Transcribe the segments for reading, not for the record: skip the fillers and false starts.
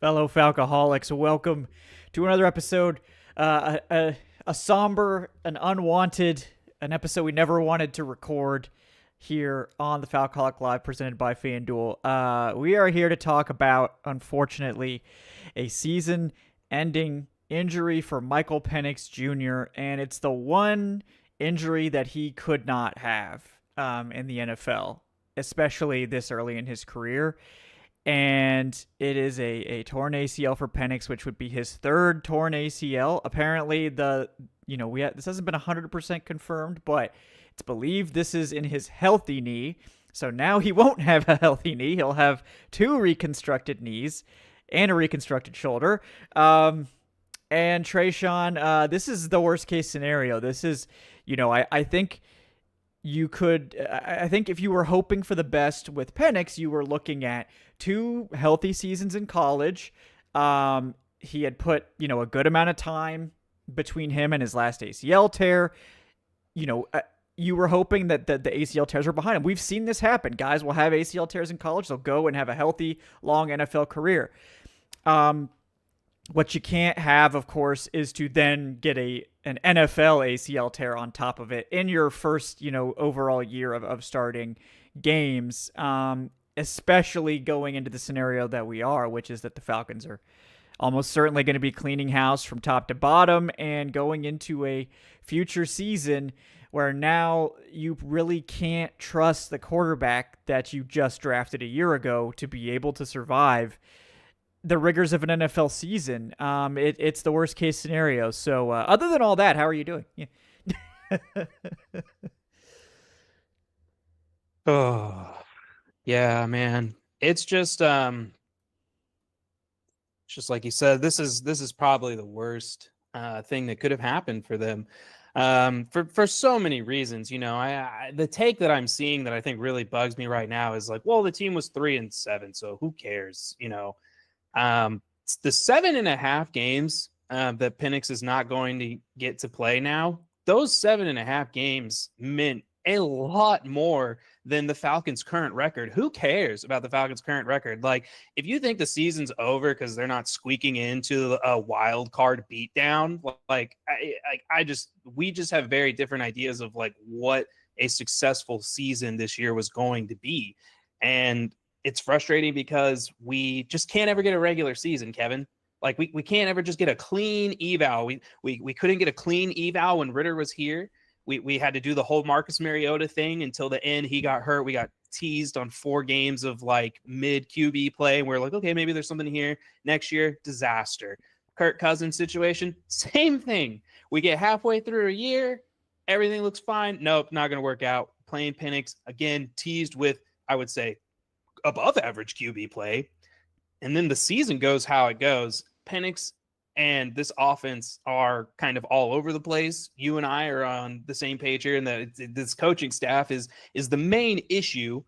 Fellow Falcoholics, welcome to another episode. A somber, an unwanted, an episode we never wanted to record here on the Falcoholic Live presented by FanDuel. We are here to talk about, unfortunately, a season-ending injury for Michael Penix Jr., and it's the one injury that he could not have in the NFL, especially this early in his career. And it is a torn ACL for Penix, which would be his third torn ACL. Apparently, this hasn't been 100% confirmed, but it's believed this is in his healthy knee. So now he won't have a healthy knee. He'll have two reconstructed knees and a reconstructed shoulder. And Tre'Shon, this is the worst case scenario. This is, I think I think if you were hoping for the best with Penix, you were looking at two healthy seasons in college. He had put, a good amount of time between him and his last ACL tear. You were hoping that the ACL tears are behind him. We've seen this happen. Guys will have ACL tears in college. They'll go and have a healthy, long NFL career. What you can't have, of course, is to then get an NFL ACL tear on top of it in your first, overall year of starting games, especially going into the scenario that we are, which is that the Falcons are almost certainly going to be cleaning house from top to bottom and going into a future season where now you really can't trust the quarterback that you just drafted a year ago to be able to survive the rigors of an NFL season. It's the worst case scenario. So other than all that, how are you doing? Yeah. Oh, yeah, man. It's just like you said, this is probably the worst thing that could have happened for them. For so many reasons. The take that I'm seeing that I think really bugs me right now is like, well, the team was 3-7, so who cares? The 7.5 games that Penix is not going to get to play now, those 7.5 games meant a lot more than the Falcons' current record. Who cares about the Falcons' current record? Like, if you think the season's over because they're not squeaking into a wild card beatdown, we just have very different ideas of like what a successful season this year was going to be. And it's frustrating because we just can't ever get a regular season, Kevin. Like we can't ever just get a clean eval. We couldn't get a clean eval when Ritter was here. We had to do the whole Marcus Mariota thing until the end. He got hurt. We got teased on 4 games of like mid QB play. And we're like, okay, maybe there's something here. Next year, disaster. Kirk Cousins situation, same thing. We get halfway through a year, everything looks fine. Nope, not going to work out. Playing Penix, again, teased with, I would say, above average QB play. And then the season goes how it goes. Penix and this offense are kind of all over the place. You and I are on the same page here, and that this coaching staff is the main issue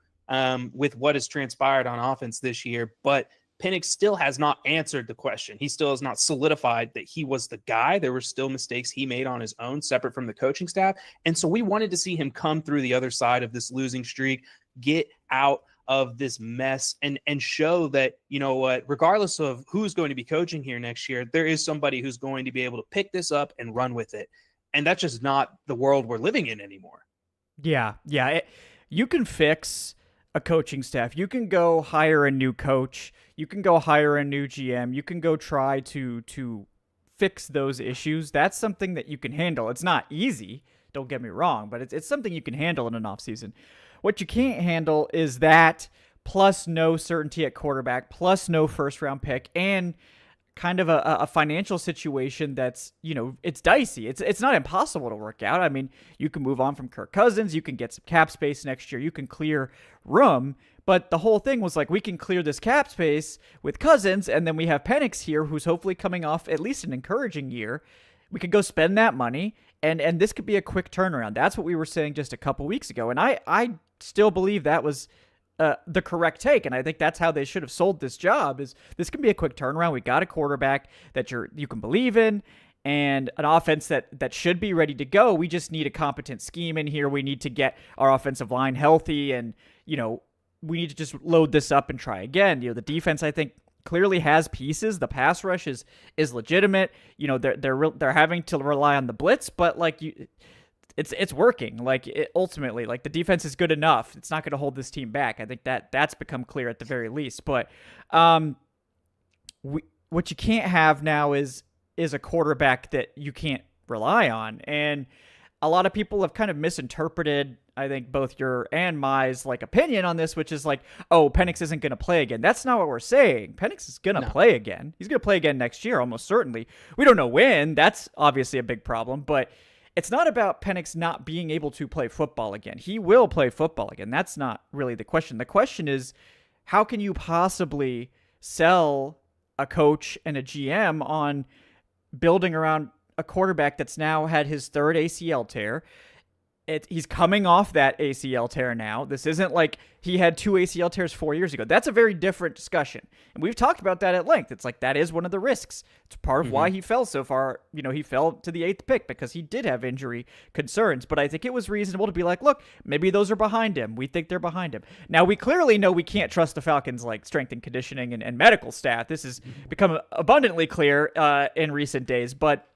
with what has transpired on offense this year. But Penix still has not answered the question. He still has not solidified that he was the guy. There were still mistakes he made on his own, separate from the coaching staff. And so we wanted to see him come through the other side of this losing streak, get out of this mess, and show that, regardless of who's going to be coaching here next year, there is somebody who's going to be able to pick this up and run with it. And that's just not the world we're living in anymore. Yeah. You can fix a coaching staff. You can go hire a new coach. You can go hire a new GM. You can go try to fix those issues. That's something that you can handle. It's not easy, don't get me wrong, but it's something you can handle in an offseason. What you can't handle is that plus no certainty at quarterback, plus no first-round pick, and kind of a financial situation that's, it's dicey. It's not impossible to work out. I mean, you can move on from Kirk Cousins. You can get some cap space next year. You can clear room. But the whole thing was like, we can clear this cap space with Cousins, and then we have Penix here, who's hopefully coming off at least an encouraging year. We could go spend that money, and this could be a quick turnaround. That's what we were saying just a couple weeks ago, and I still believe that was the correct take, and I think that's how they should have sold this job. Is this can be a quick turnaround? We got a quarterback that you can believe in, and an offense that should be ready to go. We just need a competent scheme in here. We need to get our offensive line healthy, and we need to just load this up and try again. The defense, I think, clearly has pieces. The pass rush is legitimate. You know, they're having to rely on the blitz, but like it's working. Like ultimately, like the defense is good enough. It's not going to hold this team back. I think that's become clear at the very least. But what you can't have now is a quarterback that you can't rely on. And a lot of people have kind of misinterpreted, I think, both your and my's like opinion on this, which is like, oh, Penix isn't going to play again. That's not what we're saying. Penix is going to play again. He's going to play again next year, almost certainly. We don't know when. That's obviously a big problem, but it's not about Penix not being able to play football again. He will play football again. That's not really the question. The question is, how can you possibly sell a coach and a GM on building around a quarterback that's now had his third ACL tear? He's coming off that ACL tear now. This isn't like he had 2 ACL tears 4 years ago. That's a very different discussion. And we've talked about that at length. It's like that is one of the risks. It's part of why he fell so far. You know, he fell to the 8th pick because he did have injury concerns. But I think it was reasonable to be like, look, maybe those are behind him. We think they're behind him. Now, we clearly know we can't trust the Falcons' like strength and conditioning and medical staff. This has become abundantly clear in recent days. But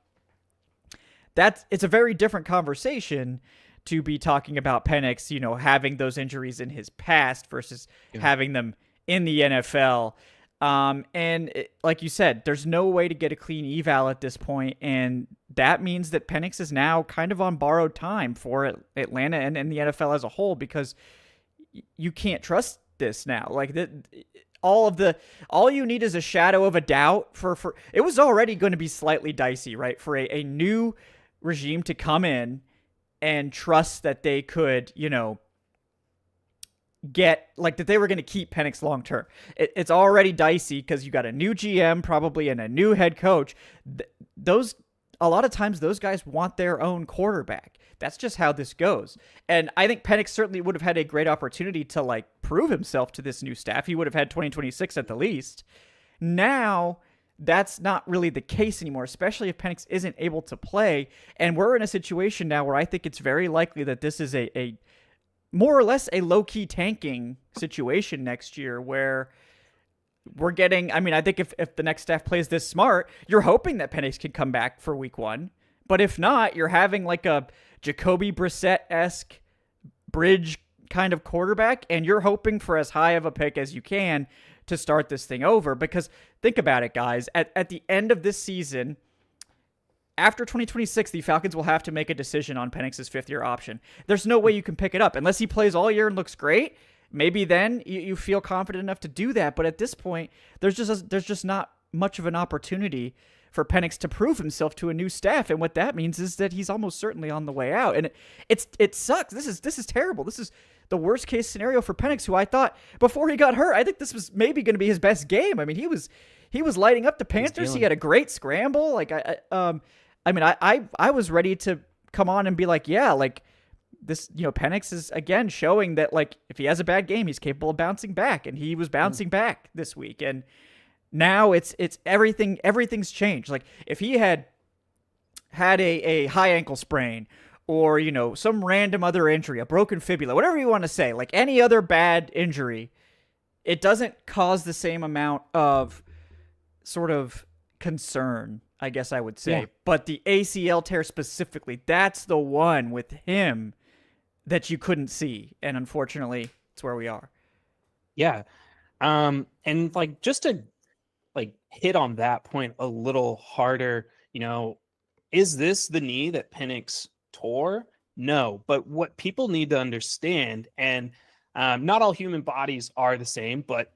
it's a very different conversation to be talking about Penix, you know, having those injuries in his past versus having them in the NFL. Like you said, there's no way to get a clean eval at this point, and that means that Penix is now kind of on borrowed time for Atlanta and the NFL as a whole, because you can't trust this now. Like all you need is a shadow of a doubt for it was already going to be slightly dicey, right? For a new regime to come in and trust that they could, you know, get like that they were going to keep Penix long term. It's already dicey because you got a new GM probably and a new head coach. A lot of times those guys want their own quarterback. That's just how this goes. And I think Penix certainly would have had a great opportunity to like prove himself to this new staff. He would have had 2026 at the least. Now that's not really the case anymore, especially if Penix isn't able to play. And we're in a situation now where I think it's very likely that this is a more or less a low-key tanking situation next year, where we're getting, I mean, I think if the next staff plays this smart, you're hoping that Penix can come back for week 1. But if not, you're having like a Jacoby Brissett-esque bridge kind of quarterback, and you're hoping for as high of a pick as you can to start this thing over. Because think about it, guys. At the end of this season, after 2026, the Falcons will have to make a decision on Penix's 5th-year option. There's no way you can pick it up unless he plays all year and looks great. Maybe then you feel confident enough to do that. But at this point, there's just not much of an opportunity for Penix to prove himself to a new staff. And what that means is that he's almost certainly on the way out. And it sucks. This is terrible. This is the worst case scenario for Penix, who I thought before he got hurt, I think this was maybe going to be his best game. I mean, he was lighting up the Panthers. He had a great scramble. Like I was ready to come on and be like, yeah, like this, you know, Penix is again showing that like if he has a bad game, he's capable of bouncing back, and he was bouncing back this week. And now it's everything's changed. Like if he had a high ankle sprain, or, you know, some random other injury, a broken fibula, whatever you want to say, like any other bad injury, it doesn't cause the same amount of sort of concern, I guess I would say. Yeah. But the ACL tear specifically, that's the one with him that you couldn't see. And unfortunately, it's where we are. Yeah. And like, just to like hit on that point a little harder, you know, is this the knee that Penix tore? No, but what people need to understand, and not all human bodies are the same, but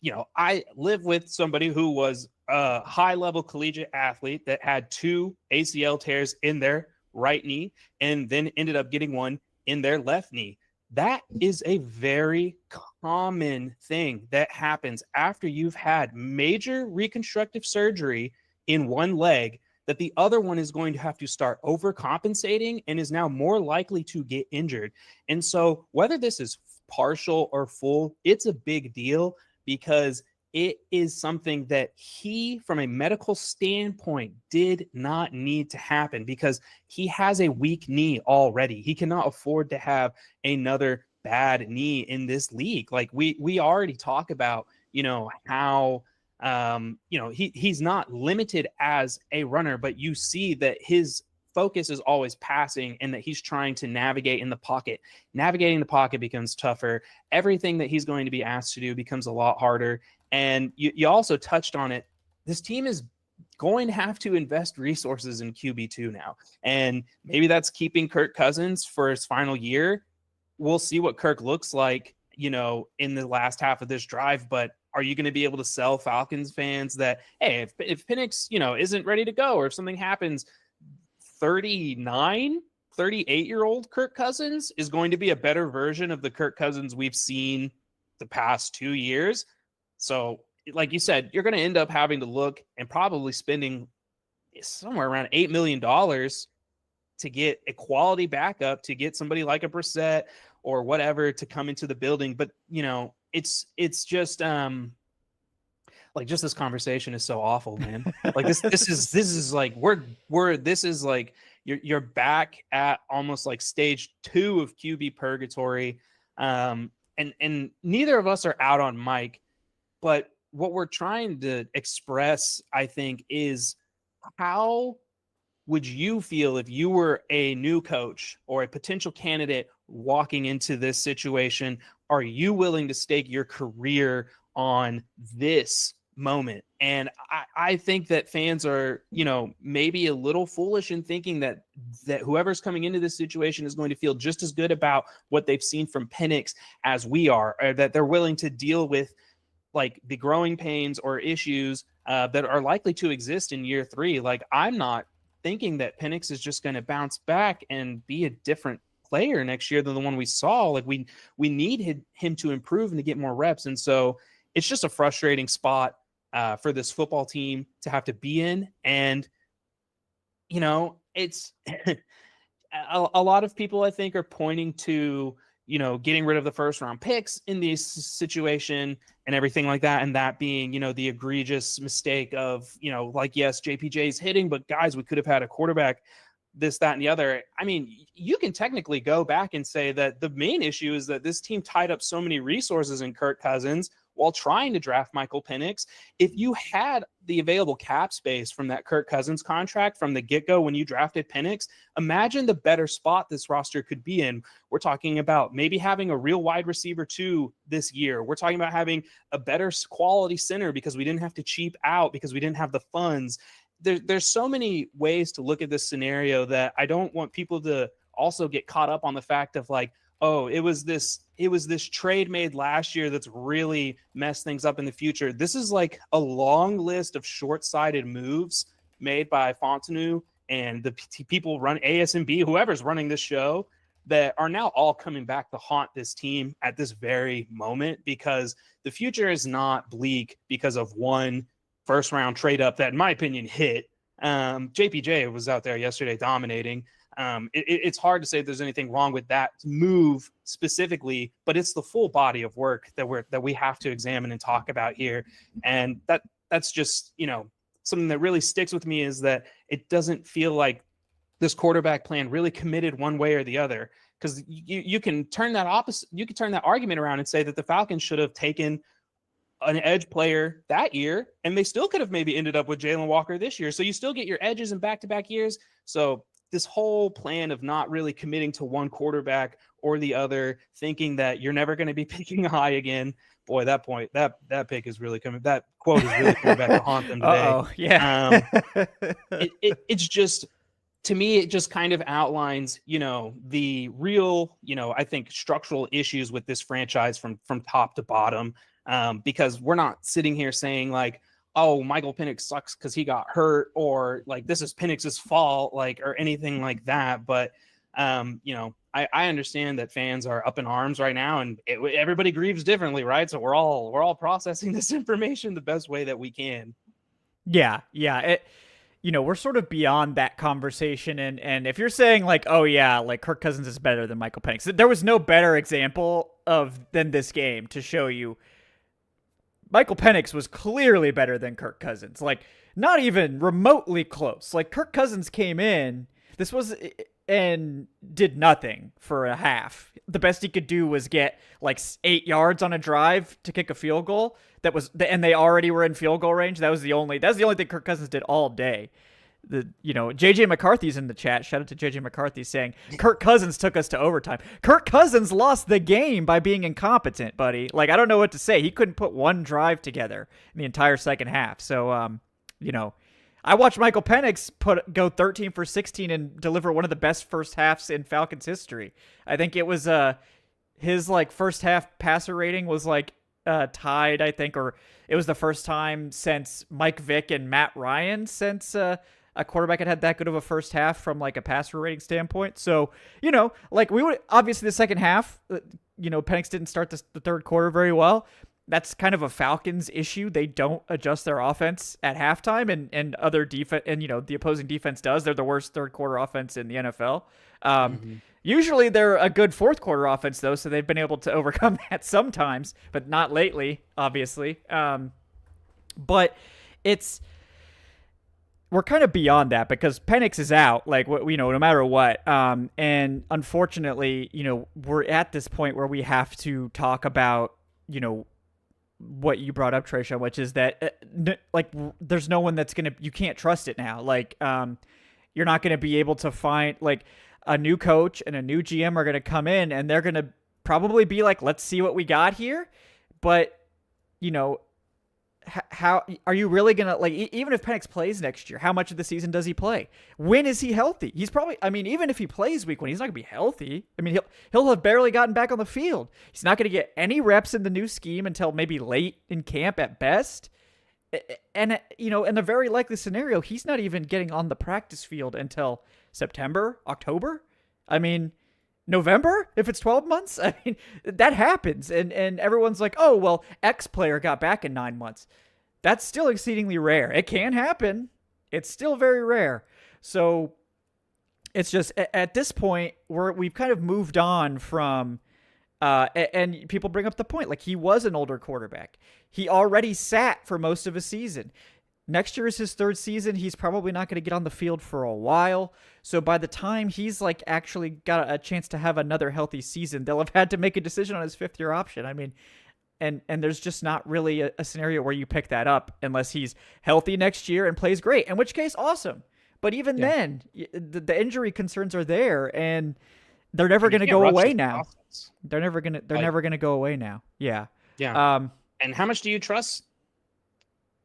you know, I live with somebody who was a high-level collegiate athlete that had 2 ACL tears in their right knee and then ended up getting one in their left knee. That is a very common thing that happens after you've had major reconstructive surgery in one leg, that the other one is going to have to start overcompensating and is now more likely to get injured. And so whether this is partial or full, it's a big deal, because it is something that he, from a medical standpoint, did not need to happen, because he has a weak knee already. He cannot afford to have another bad knee in this league. Like we already talk about, you know, how He's not limited as a runner, but you see that his focus is always passing and that he's trying to navigate in the pocket. Navigating the pocket becomes tougher. Everything that he's going to be asked to do becomes a lot harder. And you also touched on it. This team is going to have to invest resources in QB2 now. And maybe that's keeping Kirk Cousins for his final year. We'll see what Kirk looks like, in the last half of this drive. But are you going to be able to sell Falcons fans that, hey, if Penix, isn't ready to go, or if something happens, 38-year-old Kirk Cousins is going to be a better version of the Kirk Cousins we've seen the past 2 years? So, like you said, you're going to end up having to look and probably spending somewhere around $8 million to get a quality backup, to get somebody like a Brissett or whatever to come into the building. But, it's just, just this conversation is so awful, man. Like this is like, this is like, you're back at almost like stage 2 of QB purgatory. And neither of us are out on Mike, but what we're trying to express, I think, is how would you feel if you were a new coach or a potential candidate walking into this situation? Are you willing to stake your career on this moment? And I think that fans are, maybe a little foolish in thinking that whoever's coming into this situation is going to feel just as good about what they've seen from Penix as we are, or that they're willing to deal with like the growing pains or issues that are likely to exist in year 3. Like, I'm not thinking that Penix is just going to bounce back and be a different player next year than the one we saw. Like, we need him to improve and to get more reps. And so it's just a frustrating spot for this football team to have to be in. And, it's a lot of people, I think, are pointing to, getting rid of the first round picks in this situation and everything like that. And that being, the egregious mistake of, yes, JPJ's hitting, but guys, we could have had a quarterback, this, that, and the other. I mean, you can technically go back and say that the main issue is that this team tied up so many resources in Kirk Cousins while trying to draft Michael Penix. If you had the available cap space from that Kirk Cousins contract from the get-go when you drafted Penix, imagine the better spot this roster could be in. We're talking about maybe having a real wide receiver 2 this year. We're talking about having a better quality center because we didn't have to cheap out because we didn't have the funds. There's so many ways to look at this scenario that I don't want people to also get caught up on the fact of like, oh, it was this trade made last year that's really messed things up in the future. This is like a long list of short-sighted moves made by Fontenot and the people run ASMB, whoever's running this show, that are now all coming back to haunt this team at this very moment, because the future is not bleak because of one first-round trade-up that, in my opinion, hit. JPJ was out there yesterday dominating. It's hard to say there's anything wrong with that move specifically, but it's the full body of work that we have to examine and talk about here. And that's just, something that really sticks with me, is that it doesn't feel like this quarterback plan really committed one way or the other. Because you can turn that argument around and say that the Falcons should have taken an edge player that year, and they still could have maybe ended up with Jalen Walker this year. So you still get your edges in back-to-back years. So this whole plan of not really committing to one quarterback or the other, thinking that you're never going to be picking high again. Boy, that pick is really coming. That quote is really coming back to haunt them today. Oh, yeah. It's just, to me, it just kind of outlines, the real, I think structural issues with this franchise from top to bottom. Because we're not sitting here saying like, oh, Michael Penix sucks because he got hurt, or like this is Penix's fault, like, or anything like that. But I understand that fans are up in arms right now, and everybody grieves differently, right? So we're all processing this information the best way that we can. Yeah. We're sort of beyond that conversation. And if you're saying like, oh yeah, like Kirk Cousins is better than Michael Penix, there was no better example than this game to show you Michael Penix was clearly better than Kirk Cousins. Like, not even remotely close. Like, Kirk Cousins came in This was and did nothing for a half. The best he could do was get like 8 yards on a drive to kick a field goal. And they already were in field goal range. That's the only thing Kirk Cousins did all day. JJ McCarthy's in the chat. Shout out to JJ McCarthy saying Kirk Cousins took us to overtime. Kirk Cousins lost the game by being incompetent, buddy. Like, I don't know what to say. He couldn't put one drive together in the entire second half. So, I watched Michael Penix go 13 for 16 and deliver one of the best first halves in Falcons history. I think it was his like first half passer rating was like tied, I think, or it was the first time since Mike Vick and Matt Ryan since a quarterback had that good of a first half from like a passer rating standpoint. So, like we would obviously the second half, Penix didn't start the third quarter very well. That's kind of a Falcons issue. They don't adjust their offense at halftime, and other defense, and the opposing defense does. They're the worst third quarter offense in the NFL. Usually they're a good fourth quarter offense though, so they've been able to overcome that sometimes, but not lately, obviously. But we're kind of beyond that because Penix is out, like, no matter what. And unfortunately, we're at this point where we have to talk about, what you brought up, Tre'Shon, which is that there's no one you can't trust it now. Like, you're not going to be able to find like a new coach and a new GM are going to come in and they're going to probably be like, let's see what we got here. But, how are you really going to, like, even if Penix plays next year, how much of the season does he play? When is he healthy? He's probably, even if he plays week 1, he's not going to be healthy. He'll have barely gotten back on the field. He's not going to get any reps in the new scheme until maybe late in camp at best. And, in a very likely scenario, he's not even getting on the practice field until September, October. November, if it's 12 months, that happens. And everyone's like, oh, well, X player got back in 9 months. That's still exceedingly rare. It can happen. It's still very rare. So it's just at this point we've kind of moved on from, and people bring up the point, like, he was an older quarterback. He already sat for most of a season. Next year is his third season. He's probably not going to get on the field for a while. So by the time he's like actually got a chance to have another healthy season, they'll have had to make a decision on his 5th-year option. And there's just not really a scenario where you pick that up unless he's healthy next year and plays great, in which case, awesome. But even then, the injury concerns are there, and they're never going to go away now. They're never going to go away now. Yeah. Yeah. And how much do you trust?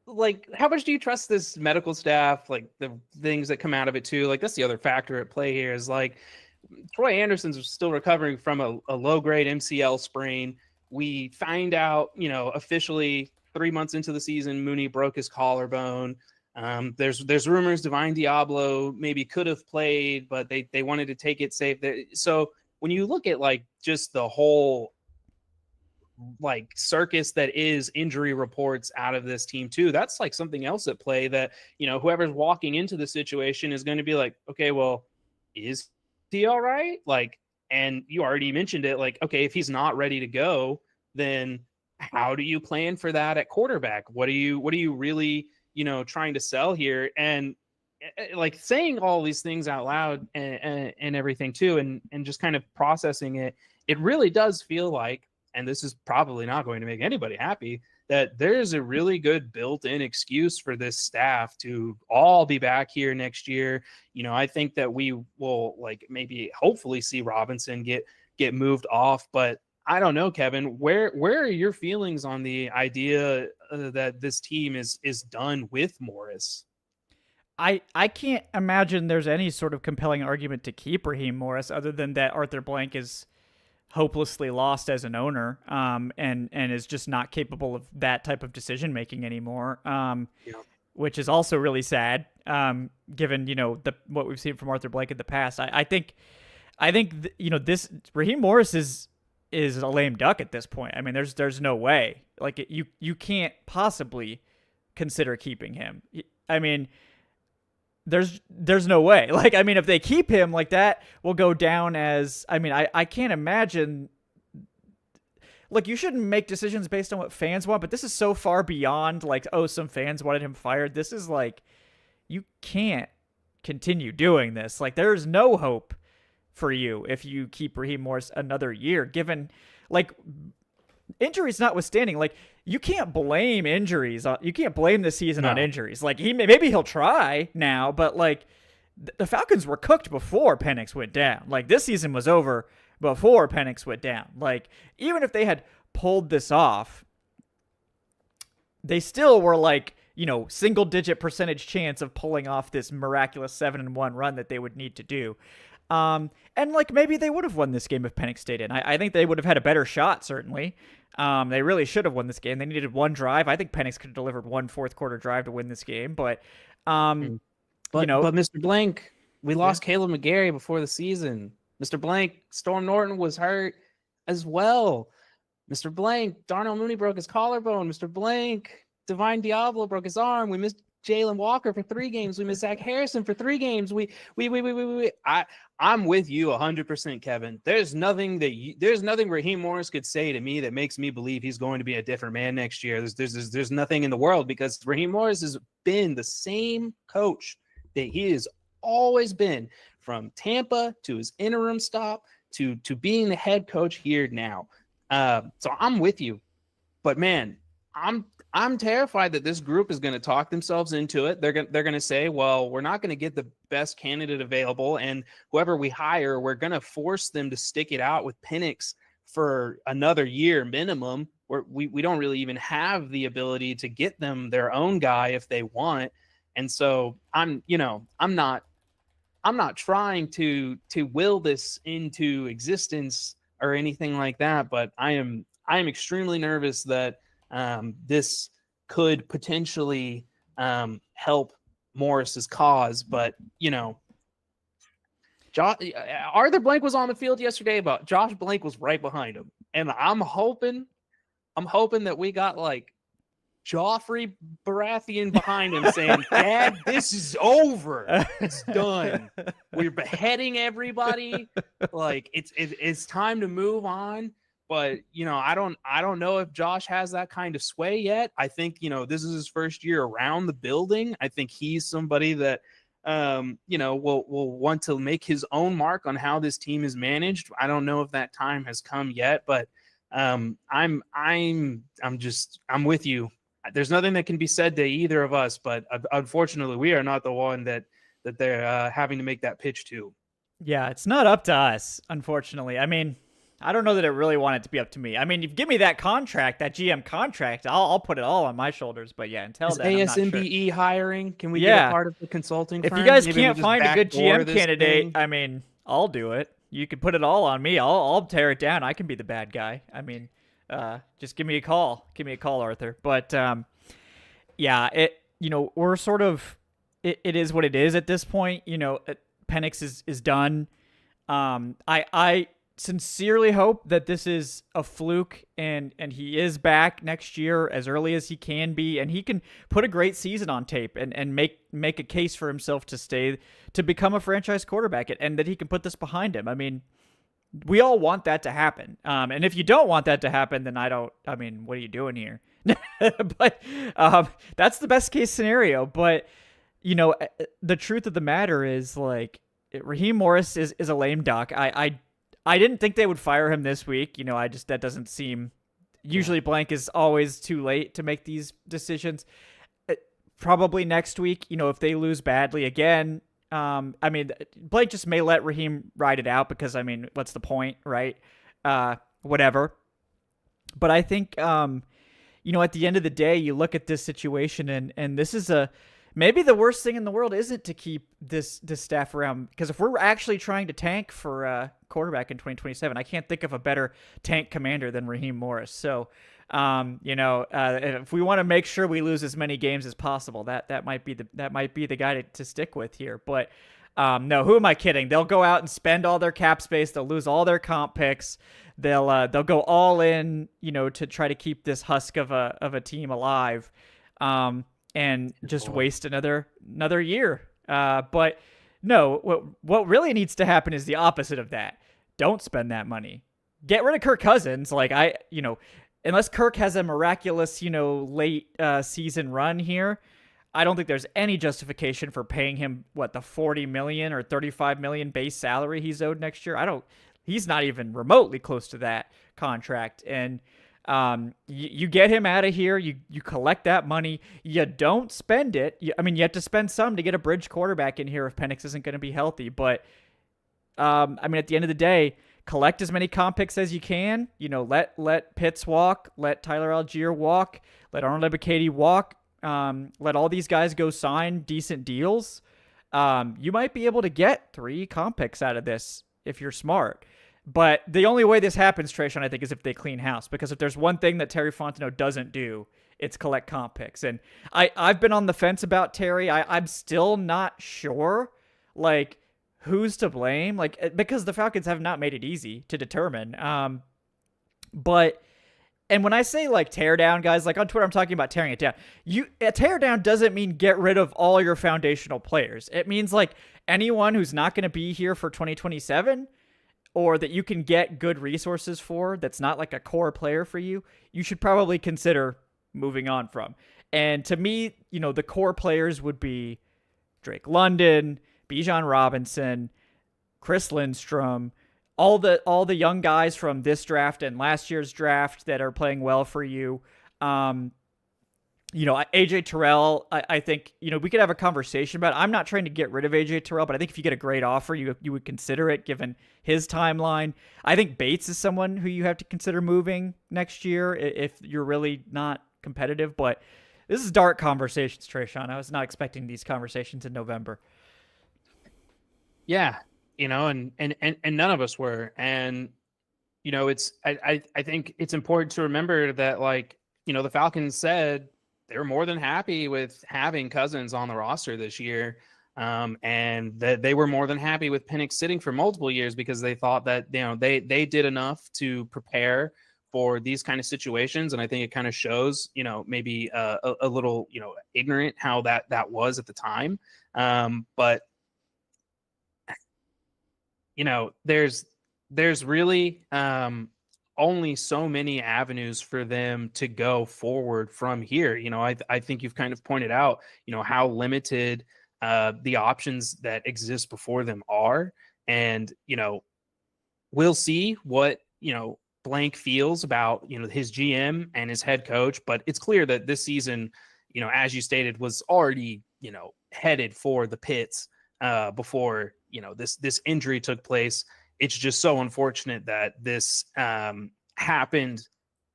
Like, how much do you trust this medical staff? Like, the things that come out of it too. Like, that's the other factor at play here is, like, Troy Anderson's still recovering from a low-grade MCL sprain. We find out, officially 3 months into the season, Mooney broke his collarbone. There's rumors Divine Diablo maybe could have played, but they wanted to take it safe. So when you look at, like, just the whole, like, circus that is injury reports out of this team too, that's like something else at play that, whoever's walking into the situation is going to be like, okay, well, is he all right? Like, and you already mentioned it, like, okay, if he's not ready to go, then how do you plan for that at quarterback? What are you really, trying to sell here? And like, saying all these things out loud and everything too, and just kind of processing it, it really does feel like, and this is probably not going to make anybody happy, that there's a really good built-in excuse for this staff to all be back here next year. I think that we will, like, maybe hopefully see Robinson get moved off, but I don't know, Kevin, where are your feelings on the idea that this team is done with Morris? I can't imagine there's any sort of compelling argument to keep Raheem Morris other than that Arthur Blank is hopelessly lost as an owner, and is just not capable of that type of decision making anymore. Which is also really sad, given what we've seen from Arthur Blank in the past. I think this Raheem Morris is a lame duck at this point. There's no way. Like, you can't possibly consider keeping him. There's no way. Like, if they keep him, like, that will go down as, I can't imagine. Look, you shouldn't make decisions based on what fans want, but this is so far beyond, like, oh, some fans wanted him fired. This is like, you can't continue doing this. Like, there's no hope for you if you keep Raheem Morris another year, given, like, injuries notwithstanding. Like, you can't blame injuries. You can't blame the season on injuries. Like, maybe he'll try now, but like, the Falcons were cooked before Penix went down. Like, this season was over before Penix went down. Like, even if they had pulled this off, they still were like, single-digit percentage chance of pulling off this miraculous 7-1 run that they would need to do. And like, maybe they would have won this game if Penix stayed in. I think they would have had a better shot, certainly. They really should have won this game. They needed one drive. I think Penix could have delivered one fourth quarter drive to win this game. But Mr. Blank, we lost Caleb McGarry before the season. Mr. Blank, Storm Norton was hurt as well. Mr. Blank, Darnell Mooney broke his collarbone. Mr. Blank, Divine Diablo broke his arm. We missed Jalen Walker for 3 games. We missed Zach Harrison for 3 games. I'm with you 100%, Kevin. There's nothing Raheem Morris could say to me that makes me believe he's going to be a different man next year. There's nothing in the world, because Raheem Morris has been the same coach that he has always been, from Tampa to his interim stop to being the head coach here now. So I'm with you, but man, I'm terrified that this group is going to talk themselves into it. They're going to say, well, we're not going to get the best candidate available, and whoever we hire, we're going to force them to stick it out with Penix for another year minimum. We don't really even have the ability to get them their own guy if they want. And so I'm not trying to will this into existence or anything like that, but I am extremely nervous that this could potentially help Morris's cause. But Arthur Blank was on the field yesterday, but Josh Blank was right behind him, and I'm hoping that we got like Joffrey Baratheon behind him saying, "Dad, this is over. It's done. We're beheading everybody. Like, it's time to move on." But I don't know if Josh has that kind of sway yet. I think this is his first year around the building. I think he's somebody that will want to make his own mark on how this team is managed. I don't know if that time has come yet, but I'm with you. There's nothing that can be said to either of us, but unfortunately, we are not the one that they're having to make that pitch to. Yeah, it's not up to us, unfortunately. I mean, I don't know that it really wanted to be up to me. I mean, you give me that contract, that GM contract, I'll put it all on my shoulders. But yeah, until then, ASMBE I'm not sure. Hiring? Can we get a part of the consulting firm? If you guys can't find a good GM candidate, I mean, I'll do it. You can put it all on me. I'll tear it down. I can be the bad guy. I mean, just give me a call. Give me a call, Arthur. But yeah, we're sort of it is what it is at this point. Penix is done. I sincerely hope that this is a fluke and he is back next year as early as he can be, and he can put a great season on tape and make a case for himself to become a franchise quarterback, and that he can put this behind him. I mean, we all want that to happen. And if you don't want that to happen, then what are you doing here? But that's the best case scenario. But the truth of the matter is, like, Raheem Morris is a lame duck. I didn't think they would fire him this week. That doesn't seem. Usually, Blank is always too late to make these decisions. Probably next week, if they lose badly again. Blank just may let Raheem ride it out because, what's the point, right? Whatever. But I think, at the end of the day, you look at this situation and this is maybe the worst thing in the world isn't to keep this staff around, because if we're actually trying to tank for a quarterback in 2027, I can't think of a better tank commander than Raheem Morris. So, if we want to make sure we lose as many games as possible, that might be the guy to stick with here. But no, who am I kidding? They'll go out and spend all their cap space. They'll lose all their comp picks. They'll go all in, to try to keep this husk of a team alive. And just waste another year. But no, what really needs to happen is the opposite of that. Don't spend that money. Get rid of Kirk Cousins. Unless Kirk has a miraculous, late season run here, I don't think there's any justification for paying him the 40 million or 35 million base salary he's owed next year. He's not even remotely close to that contract. And you get him out of here. You collect that money. You don't spend it. You have to spend some to get a bridge quarterback in here if Penix isn't going to be healthy. But at the end of the day, collect as many comp picks as you can. Let Pitts walk. Let Tyler Algier walk. Let Arnold Ebiketie walk. Let all these guys go sign decent deals. You might be able to get 3 comp picks out of this if you're smart. But the only way this happens, Tre'Shon, I think, is if they clean house. Because if there's one thing that Terry Fontenot doesn't do, it's collect comp picks. And I've been on the fence about Terry. I'm still not sure, who's to blame. Because the Falcons have not made it easy to determine. And when I say tear down, guys, on Twitter, I'm talking about tearing it down. A tear down doesn't mean get rid of all your foundational players. It means anyone who's not going to be here for 2027 or that you can get good resources for that's not a core player for you, you should probably consider moving on from. And to me, the core players would be Drake London, Bijan Robinson, Chris Lindstrom, all the young guys from this draft and last year's draft that are playing well for you. AJ Terrell, I think, we could have a conversation about it. I'm not trying to get rid of AJ Terrell, but I think if you get a great offer, you would consider it given his timeline. I think Bates is someone who you have to consider moving next year if you're really not competitive. But this is dark conversations, Tre'Shon. I was not expecting these conversations in November. Yeah, and none of us were. And, I think it's important to remember that, the Falcons said they were more than happy with having Cousins on the roster this year. And that they were more than happy with Penix sitting for multiple years because they thought that, they did enough to prepare for these kind of situations. And I think it kind of shows, maybe a little, ignorant how that was at the time. But there's really only so many avenues for them to go forward from here. I think you've kind of pointed out, how limited the options that exist before them are. And, we'll see what, Blank feels about, his GM and his head coach. But it's clear that this season, as you stated, was already, headed for the pits before, this injury took place. It's just so unfortunate that this happened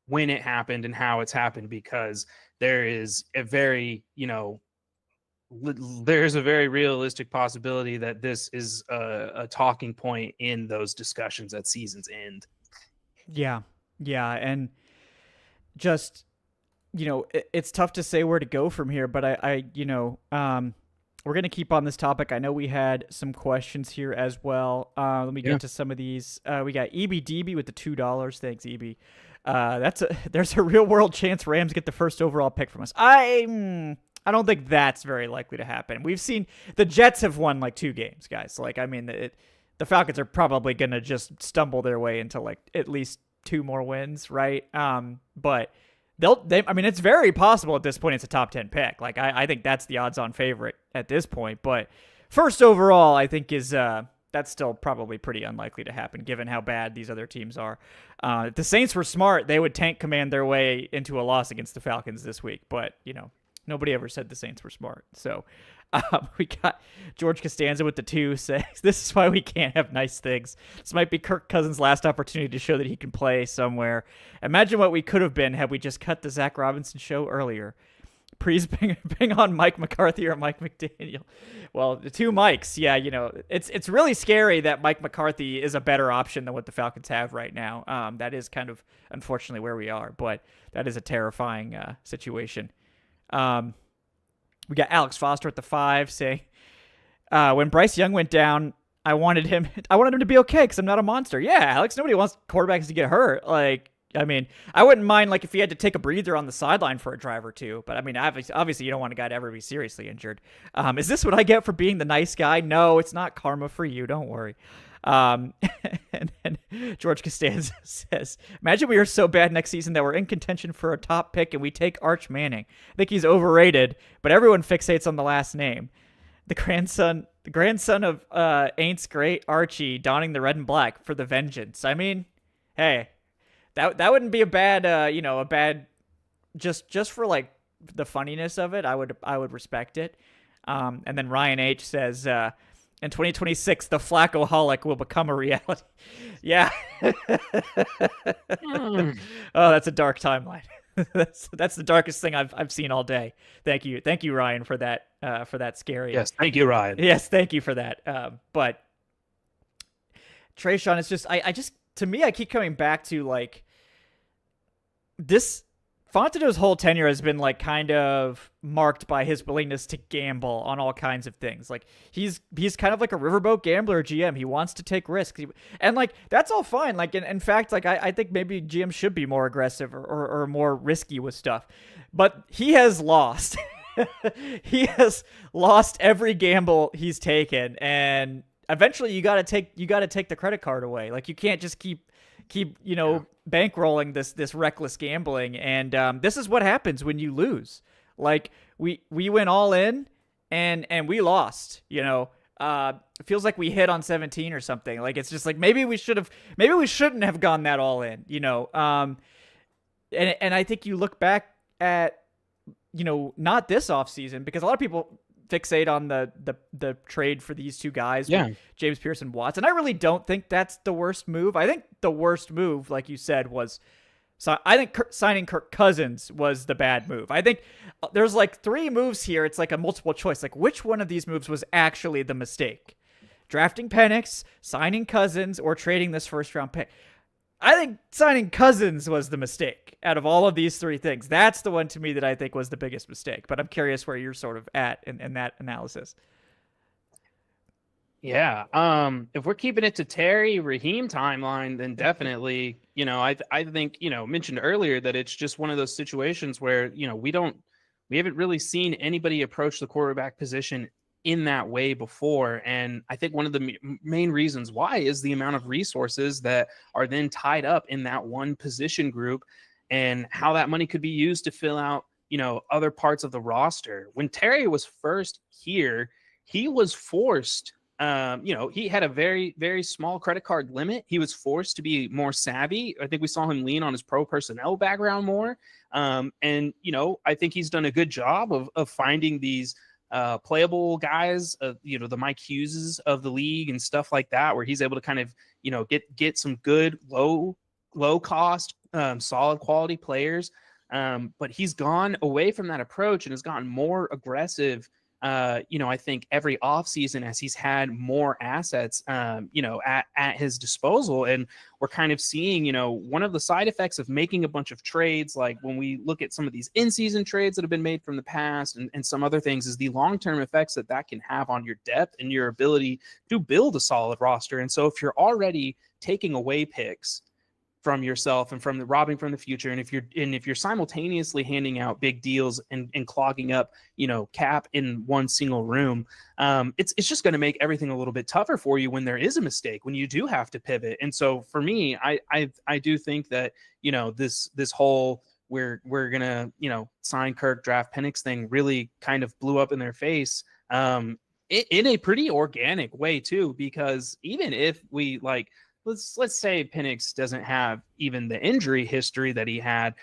when it happened and how it's happened, because there is a very, there's a very realistic possibility that this is a talking point in those discussions at season's end. Yeah. And just, it's tough to say where to go from here, but we're going to keep on this topic. I know we had some questions here as well. Let me get to some of these. We got EBDB with the $2. Thanks, EB. There's a real world chance Rams get the first overall pick from us. I don't think that's very likely to happen. We've seen the Jets have won 2 games, guys. The Falcons are probably going to just stumble their way into at least 2 more wins, right? But it's very possible at this point it's a top 10 pick. I think that's the odds-on favorite at this point. But first overall, I think is that's still probably pretty unlikely to happen given how bad these other teams are. If the Saints were smart, they would tank command their way into a loss against the Falcons this week. But, nobody ever said the Saints were smart. So we got George Costanza with the 2 saying, this is why we can't have nice things. This might be Kirk Cousins' last opportunity to show that he can play somewhere. Imagine what we could have been had we just cut the Zach Robinson show earlier. Please bring on Mike McCarthy or Mike McDaniel. Well, the 2 Mikes, yeah, it's really scary that Mike McCarthy is a better option than what the Falcons have right now. That is kind of unfortunately where we are, but that is a terrifying situation. We got Alex Foster at the 5 saying, when Bryce Young went down, I wanted him to be okay because I'm not a monster. Yeah, Alex, nobody wants quarterbacks to get hurt. I wouldn't mind if he had to take a breather on the sideline for a drive or 2. But obviously you don't want a guy to ever be seriously injured. Is this what I get for being the nice guy? No, it's not karma for you. Don't worry. And then George Costanza says, imagine we are so bad next season that we're in contention for a top pick and we take Arch Manning. I think he's overrated, but everyone fixates on the last name. The grandson of Aints great Archie donning the red and black for the vengeance. I mean, hey, that wouldn't be a bad a bad just for like the funniness of it. I would respect it. And then Ryan H says, in 2026, the Falcoholic will become a reality. Yeah. Oh, that's a dark timeline. that's the darkest thing I've seen all day. Thank you, Ryan, for that scary. Yes, thank you, Ryan. Yes, thank you for that. But Tre'Shon, it's just I just to me I keep coming back to like this. Fontenot's whole tenure has been like kind of marked by his willingness to gamble on all kinds of things. Like he's kind of like a riverboat gambler GM. He wants to take risks, and like that's all fine. Like in fact, like I think maybe GM should be more aggressive or more risky with stuff. But he has lost. He has lost every gamble he's taken, and eventually you got to take the credit card away. Like you can't just keep bankrolling this reckless gambling, and this is what happens when you lose. Like we went all in and we lost. It feels like we hit on 17 or something. Like it's just like maybe we shouldn't have gone that all in. And I think you look back at not this offseason, because a lot of people fixate on the trade for these two guys, James Pierce and Watts, and I really don't think that's the worst move. I think the worst move, like you said, was signing Kirk Cousins was the bad move. I think there's like three moves here. It's like a multiple choice. Like which one of these moves was actually the mistake? Drafting Penix, signing Cousins, or trading this first round pick? I think signing Cousins was the mistake out of all of these three things. That's the one to me that I think was the biggest mistake. But I'm curious where you're sort of at in that analysis. Yeah. If we're keeping it to Terry Raheem timeline, then definitely, I think, mentioned earlier that it's just one of those situations where, we haven't really seen anybody approach the quarterback position in that way before. And I think one of the main reasons why is the amount of resources that are then tied up in that one position group and how that money could be used to fill out, other parts of the roster. When Terry was first here, he was forced, he had a very, very small credit card limit. He was forced to be more savvy. I think we saw him lean on his pro personnel background more. I think he's done a good job of finding these playable guys, the Mike Hugheses of the league and stuff like that, where he's able to kind of, get some good low cost, solid quality players. But he's gone away from that approach and has gotten more aggressive, I think every offseason as he's had more assets, at his disposal. And we're kind of seeing, one of the side effects of making a bunch of trades, like when we look at some of these in-season trades that have been made from the past and some other things, is the long-term effects that can have on your depth and your ability to build a solid roster. And so if you're already taking away picks from yourself and from the robbing from the future, and if you're simultaneously handing out big deals and clogging up cap in one single room, it's just going to make everything a little bit tougher for you when there is a mistake, when you do have to pivot. And so for me, I do think that this whole we're gonna sign Kirk, draft Penix thing really kind of blew up in their face in a pretty organic way too, because even if we let's say Penix doesn't have even the injury history that he had,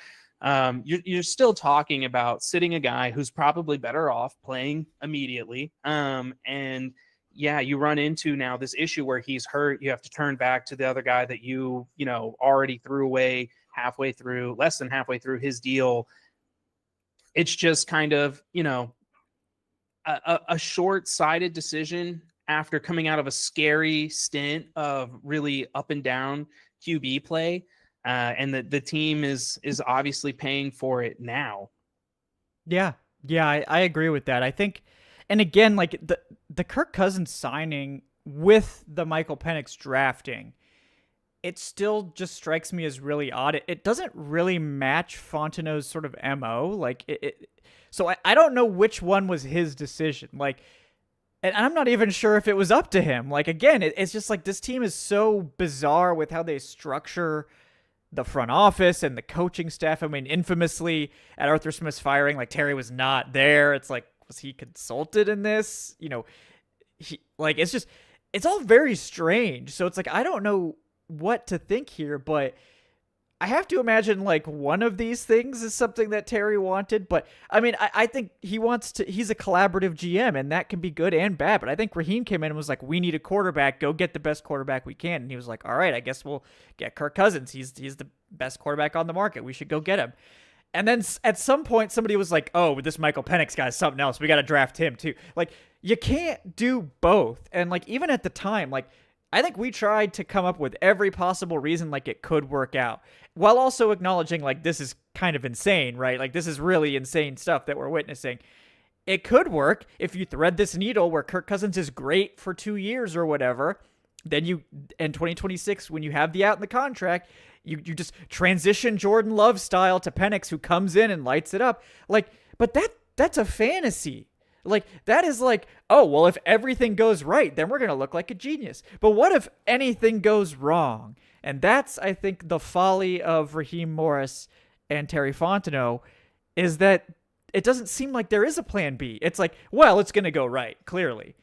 you're still talking about sitting a guy who's probably better off playing immediately. And yeah, you run into now this issue where he's hurt. You have to turn back to the other guy that you already threw away less than halfway through his deal. It's just kind of, a short-sighted decision after coming out of a scary stint of really up and down QB play. And the team is obviously paying for it now. Yeah, I agree with that. I think, and again, like the Kirk Cousins signing with the Michael Penix drafting, it still just strikes me as really odd. It doesn't really match Fontenot's sort of MO. Like so I don't know which one was his decision. Like, And I'm not even sure if it was up to him. Like, again, it's just like this team is so bizarre with how they structure the front office and the coaching staff. I mean, infamously at Arthur Smith's firing, like Terry was not there. It's like, was he consulted in this? It's just, it's all very strange. So it's like, I don't know what to think here, but I have to imagine like one of these things is something that Terry wanted. But I mean, I think he's a collaborative GM, and that can be good and bad. But I think Raheem came in and was like, we need a quarterback, go get the best quarterback we can. And he was like, all right, I guess we'll get Kirk Cousins. He's the best quarterback on the market. We should go get him. And then at some point, somebody was like, oh, this Michael Penix guy is something else. We got to draft him too. Like, you can't do both. And like, even at the time, like, I think we tried to come up with every possible reason like it could work out, while also acknowledging like this is kind of insane, right? Like, this is really insane stuff that we're witnessing. It could work if you thread this needle where Kirk Cousins is great for 2 years or whatever. Then in 2026, when you have the out in the contract, you just transition Jordan Love style to Penix, who comes in and lights it up. Like, but that's a fantasy. Like, that is like, oh, well, if everything goes right, then we're going to look like a genius. But what if anything goes wrong? And that's, I think, the folly of Raheem Morris and Terry Fontenot, is that it doesn't seem like there is a plan B. It's like, well, it's going to go right, clearly.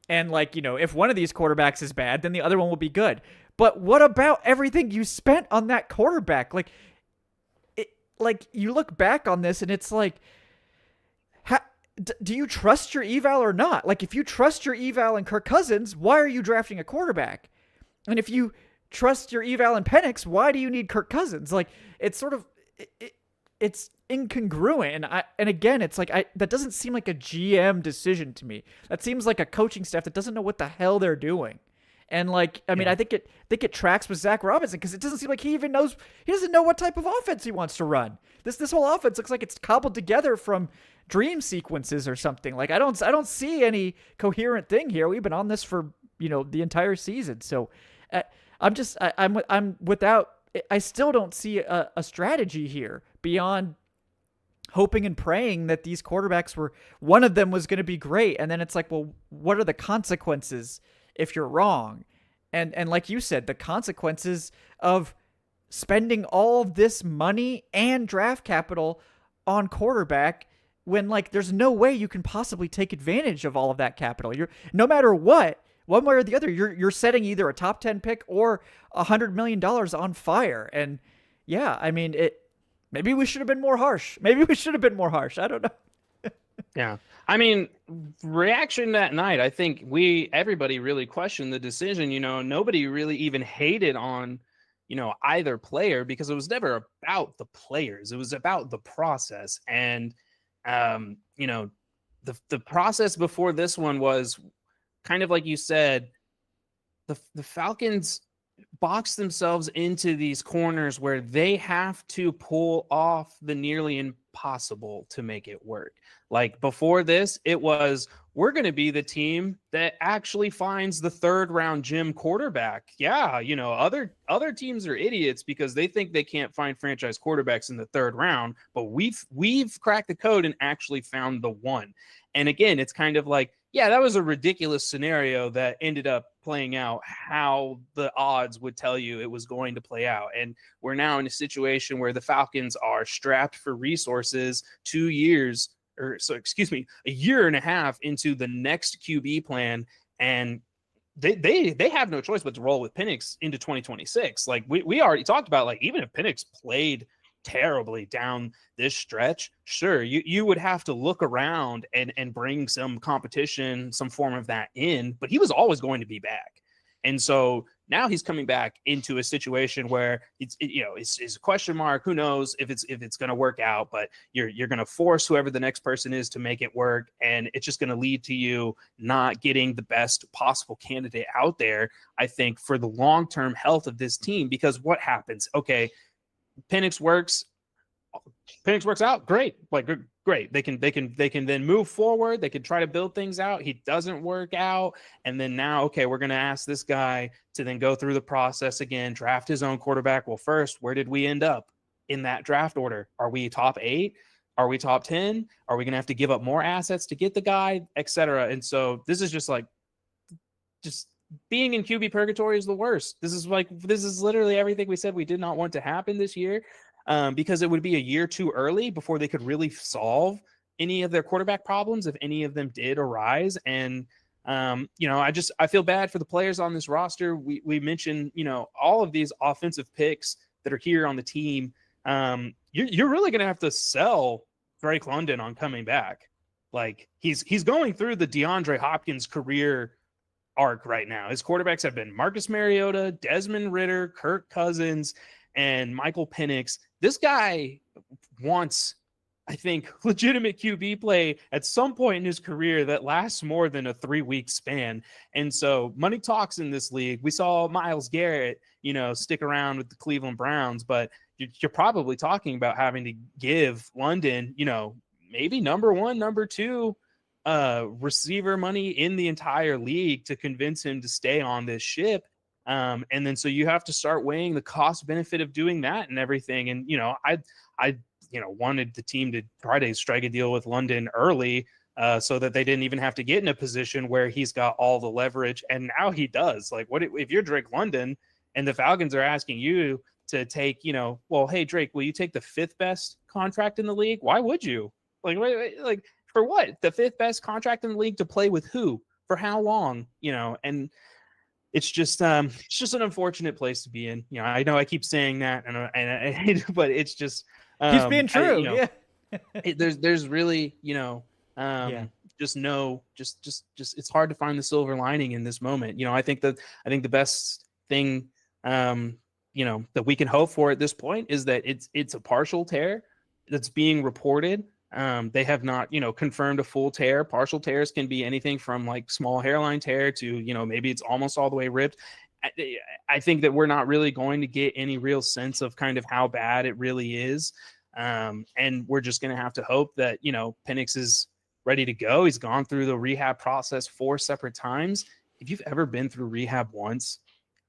And like, if one of these quarterbacks is bad, then the other one will be good. But what about everything you spent on that quarterback? Like you look back on this and it's like, do you trust your eval or not? Like, if you trust your eval in Kirk Cousins, why are you drafting a quarterback? And if you trust your eval in Penix, why do you need Kirk Cousins? Like, it's sort of, it's incongruent. And again, it's like, that doesn't seem like a GM decision to me. That seems like a coaching staff that doesn't know what the hell they're doing. And like, I mean, I think it tracks with Zach Robinson, because it doesn't seem like he doesn't know what type of offense he wants to run. This whole offense looks like it's cobbled together from dream sequences or something. Like, I don't see any coherent thing here. We've been on this for, the entire season. So I still don't see a strategy here beyond hoping and praying that these quarterbacks one of them was going to be great. And then it's like, well, what are the consequences if you're wrong? And like you said, the consequences of spending all of this money and draft capital on quarterback, when like there's no way you can possibly take advantage of all of that capital. You're, no matter what, one way or the other, you're setting either a top 10 pick or $100 million on fire. And yeah, I mean, maybe we should have been more harsh. I don't know. Yeah. I mean, reaction that night, I think everybody really questioned the decision. Nobody really even hated on, either player, because it was never about the players. It was about the process. And, the process before this one was kind of like you said, the Falcons box themselves into these corners where they have to pull off the nearly impossible to make it work. Like, before this, it was, we're going to be the team that actually finds the third round gym quarterback. Yeah. Other teams are idiots because they think they can't find franchise quarterbacks in the third round, but we've cracked the code and actually found the one. And again, it's kind of like, yeah, that was a ridiculous scenario that ended up playing out how the odds would tell you it was going to play out. And we're now in a situation where the Falcons are strapped for resources a year and a half into the next QB plan. And they have no choice but to roll with Penix into 2026. Like, we already talked about, like, even if Penix played terribly down this stretch, sure, you would have to look around and bring some competition, some form of that in, but he was always going to be back. And so now he's coming back into a situation where it's a question mark. Who knows if it's going to work out, but you're going to force whoever the next person is to make it work. And it's just going to lead to you not getting the best possible candidate out there, I think, for the long-term health of this team. Because what happens? Okay, Penix works out. Great. Like, great. They can then move forward. They can try to build things out. He doesn't work out. And then now, okay, we're going to ask this guy to then go through the process again, draft his own quarterback. Well, first, where did we end up in that draft order? Are we top 8? Are we top 10? Are we going to have to give up more assets to get the guy, etc.? And so this is just being in QB purgatory is the worst. This is literally everything we said we did not want to happen this year, because it would be a year too early before they could really solve any of their quarterback problems if any of them did arise. And I feel bad for the players on this roster. We mentioned, all of these offensive picks that are here on the team. You're really going to have to sell Drake London on coming back. Like he's going through the DeAndre Hopkins career arc right now. His quarterbacks have been Marcus Mariota, Desmond Ridder, Kirk Cousins, and Michael Penix. This guy wants, I think, legitimate QB play at some point in his career that lasts more than a 3-week span. And so money talks in this league. We saw Myles Garrett, stick around with the Cleveland Browns, but you're probably talking about having to give London, maybe number 1, number 2 receiver money in the entire league to convince him to stay on this ship. And then so you have to start weighing the cost benefit of doing that and everything. And, I wanted the team to try to strike a deal with London early, so that they didn't even have to get in a position where he's got all the leverage. And now he does. Like, what if you're Drake London and the Falcons are asking you to take, well, hey, Drake, will you take the 5th best contract in the league? Why would you? Like, for what? The 5th best contract in the league to play with who? For how long? And it's just an unfortunate place to be in. I know I keep saying that, and but it's just keeps being true. There's really just it's hard to find the silver lining in this moment. I think the best thing that we can hope for at this point is that it's a partial tear that's being reported. They have not, confirmed a full tear. Partial tears can be anything from like small hairline tear to, maybe it's almost all the way ripped. I think that we're not really going to get any real sense of kind of how bad it really is. And we're just going to have to hope that, Penix is ready to go. He's gone through the rehab process 4 separate times. If you've ever been through rehab once,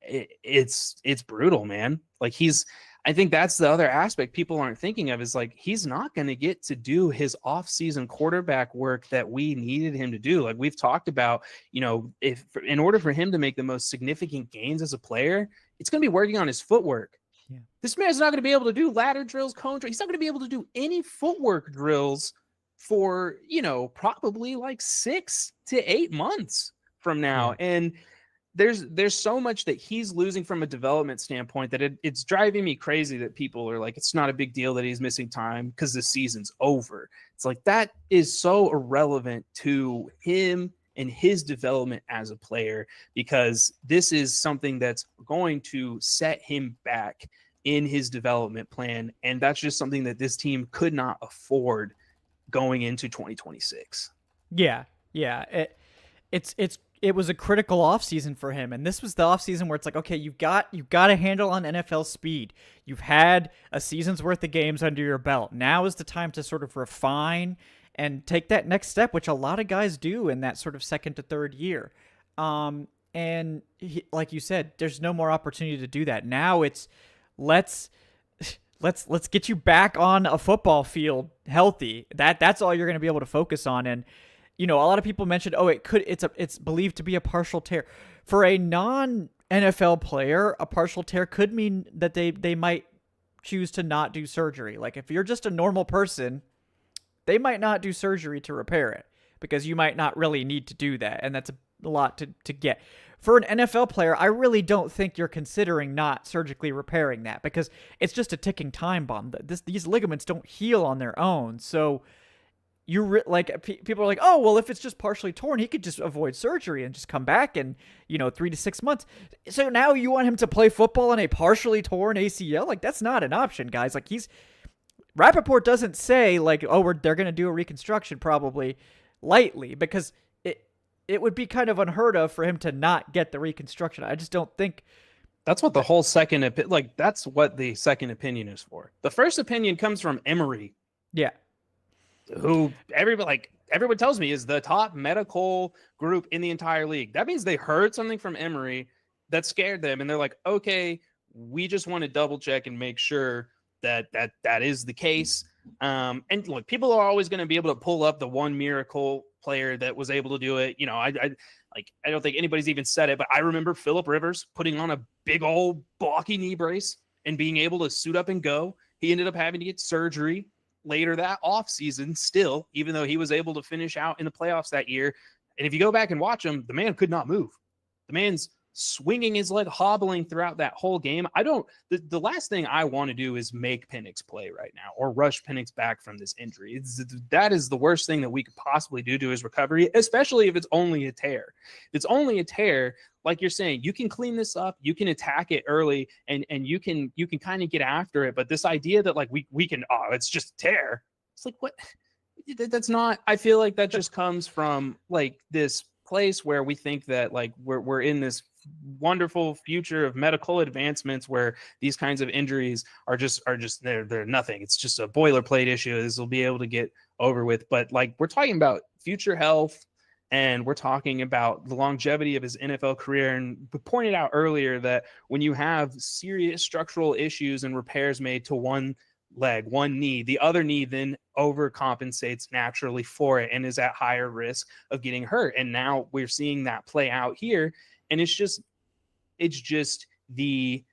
it's brutal, man. Like I think that's the other aspect people aren't thinking of is like, he's not going to get to do his off-season quarterback work that we needed him to do. Like we've talked about, if in order for him to make the most significant gains as a player, it's going to be working on his footwork. Yeah. This man's not going to be able to do ladder drills, cone drills. He's not going to be able to do any footwork drills for, probably like 6 to 8 months from now. Yeah. And there's so much that he's losing from a development standpoint that it's driving me crazy that people are like, it's not a big deal that he's missing time because the season's over. It's like, that is so irrelevant to him and his development as a player, because this is something that's going to set him back in his development plan. And that's just something that this team could not afford going into 2026. Yeah. It was a critical offseason for him. And this was the offseason where it's like, okay, you've got a handle on NFL speed. You've had a season's worth of games under your belt. Now is the time to sort of refine and take that next step, which a lot of guys do in that sort of second to third year. And like you said, there's no more opportunity to do that. Now it's let's get you back on a football field healthy. That's all you're going to be able to focus on. And a lot of people mentioned, it's believed to be a partial tear. For a non-NFL player, a partial tear could mean that they might choose to not do surgery. Like if you're just a normal person, they might not do surgery to repair it because you might not really need to do that. And that's a lot to get. For an NFL player, I really don't think you're considering not surgically repairing that because it's just a ticking time bomb. These ligaments don't heal on their own. So people are like, oh, well, if it's just partially torn, he could just avoid surgery and just come back in, 3 to 6 months. So now you want him to play football on a partially torn ACL? Like, that's not an option, guys. Like, Rappaport doesn't say, like, oh, they're going to do a reconstruction probably lightly because it would be kind of unheard of for him to not get the reconstruction. I just don't think. That's what the whole that's what the second opinion is for. The first opinion comes from Emory. Yeah. Who everyone tells me is the top medical group in the entire league. That means they heard something from Emory that scared them, and they're like, okay, we just want to double check and make sure that is the case. And look, people are always going to be able to pull up the one miracle player that was able to do it. You know, I don't think anybody's even said it, but I remember Phillip Rivers putting on a big old blocky knee brace and being able to suit up and go. He ended up having to get surgery later that offseason still, even though he was able to finish out in the playoffs that year. And if you go back and watch him, the man could not move. The man's swinging his leg, hobbling throughout that whole game. The last thing I want to do is make Penix play right now or rush Penix back from this injury. That is the worst thing that we could possibly do to his recovery, especially if it's only a tear. If it's only a tear, like you're saying, you can clean this up, you can attack it early, and you can kind of get after it. But this idea that like we can, it's just a tear. It's like, what? That's not, I feel like that just comes from like this place where we think that like we're in this wonderful future of medical advancements where these kinds of injuries are just they're nothing. It's just a boilerplate issue. This will be able to get over with. But like we're talking about future health, and we're talking about the longevity of his NFL career. And we pointed out earlier that when you have serious structural issues and repairs made to one leg, one knee, the other knee then overcompensates naturally for it and is at higher risk of getting hurt. And now we're seeing that play out here. And it's just a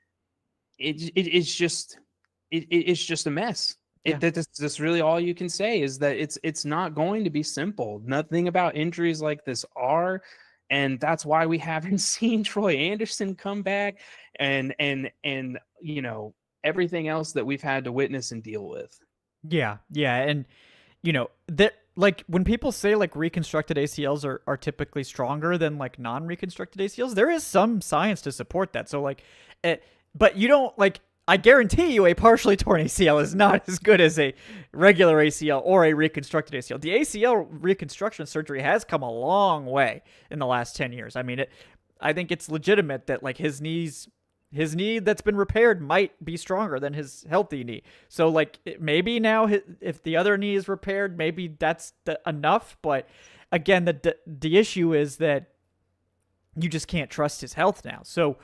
mess. Yeah. That's really all you can say is that it's not going to be simple. Nothing about injuries like this are, and that's why we haven't seen Troy Anderson come back and you know, everything else that we've had to witness and deal with. Yeah. And, you know, that like when people say like reconstructed ACLs are typically stronger than like non-reconstructed ACLs, there is some science to support that. So like, but you don't like, I guarantee you a partially torn ACL is not as good as a regular ACL or a reconstructed ACL. The ACL reconstruction surgery has come a long way in the last 10 years. I mean, I think it's legitimate that like his knee that's been repaired might be stronger than his healthy knee. So like maybe now if the other knee is repaired, maybe that's enough. But again, the issue is that you just can't trust his health now. So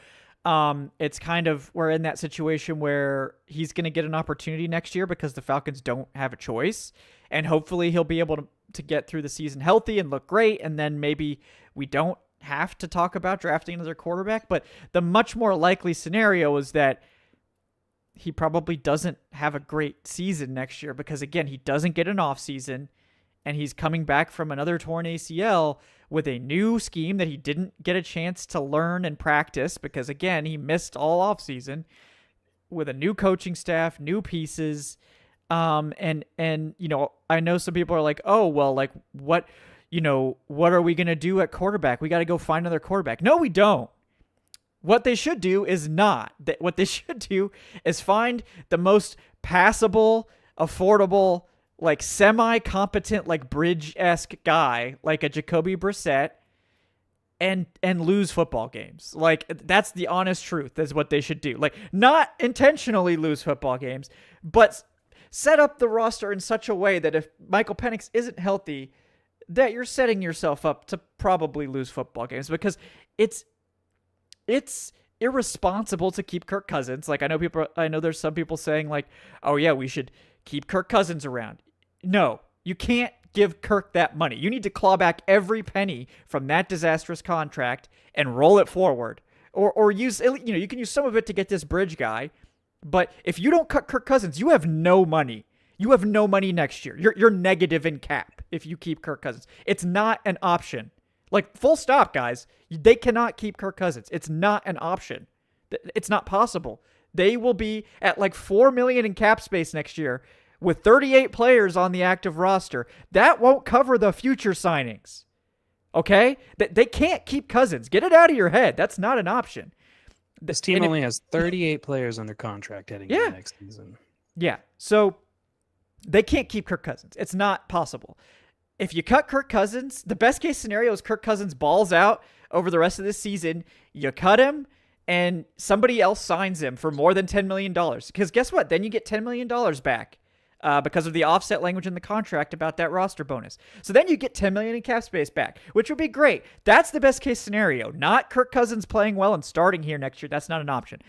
it's kind of, we're in that situation where he's going to get an opportunity next year because the Falcons don't have a choice. And hopefully he'll be able to get through the season healthy and look great. And then maybe we don't have to talk about drafting another quarterback, but the much more likely scenario is that he probably doesn't have a great season next year because again, he doesn't get an off season and he's coming back from another torn ACL with a new scheme that he didn't get a chance to learn and practice because again, he missed all off season with a new coaching staff, new pieces. And you know, I know some people are like, oh, well, like what are we going to do at quarterback? We got to go find another quarterback. No, we don't. What they should do is not. What they should do is find the most passable, affordable, like semi-competent, like bridge-esque guy, like a Jacoby Brissett, and lose football games. Like that's the honest truth is what they should do. Like not intentionally lose football games, but set up the roster in such a way that if Michael Penix isn't healthy, that you're setting yourself up to probably lose football games because it's irresponsible to keep Kirk Cousins. Like I know there's some people saying like, oh yeah, we should keep Kirk Cousins around. No, you can't give Kirk that money. You need to claw back every penny from that disastrous contract and roll it forward or use, you can use some of it to get this bridge guy. But if you don't cut Kirk Cousins, you have no money. You have no money next year. You're negative in cap if you keep Kirk Cousins. It's not an option. Like, full stop, guys. They cannot keep Kirk Cousins. It's not an option. It's not possible. They will be at like $4 million in cap space next year with 38 players on the active roster. That won't cover the future signings. Okay? They can't keep Cousins. Get it out of your head. That's not an option. This team only has 38 players under contract heading into next season. Yeah. So they can't keep Kirk Cousins. It's not possible. If you cut Kirk Cousins, the best case scenario is Kirk Cousins balls out over the rest of this season. You cut him and somebody else signs him for more than $10 million. Because guess what? Then you get $10 million back because of the offset language in the contract about that roster bonus. So then you get $10 million in cap space back, which would be great. That's the best case scenario. Not Kirk Cousins playing well and starting here next year. That's not an option.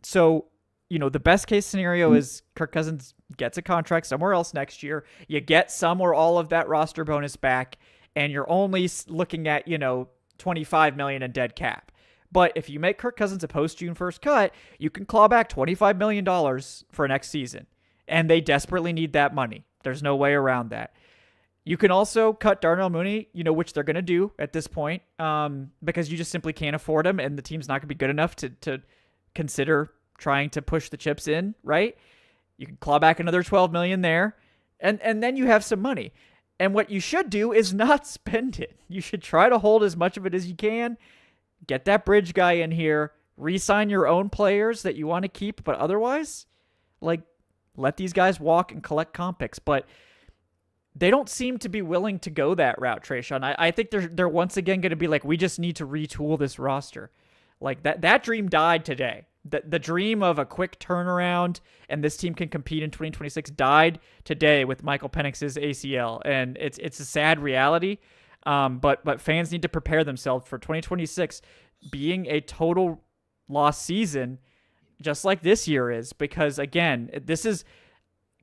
So the best case scenario is Kirk Cousins gets a contract somewhere else next year. You get some or all of that roster bonus back, and you're only looking at, $25 million in dead cap. But if you make Kirk Cousins a post-June 1st cut, you can claw back $25 million for next season. And they desperately need that money. There's no way around that. You can also cut Darnell Mooney, which they're going to do at this point, because you just simply can't afford him, and the team's not going to be good enough to consider trying to push the chips in, right? You can claw back another $12 million there, and then you have some money. And what you should do is not spend it. You should try to hold as much of it as you can. Get that bridge guy in here. Re-sign your own players that you want to keep, but otherwise, let these guys walk and collect comp picks. But they don't seem to be willing to go that route, Tre'Shon. I think they're once again going to be like, we just need to retool this roster. Like that dream died today. The dream of a quick turnaround and this team can compete in 2026 died today with Michael Penix's ACL, and it's a sad reality. But fans need to prepare themselves for 2026 being a total lost season, just like this year is, because again, this is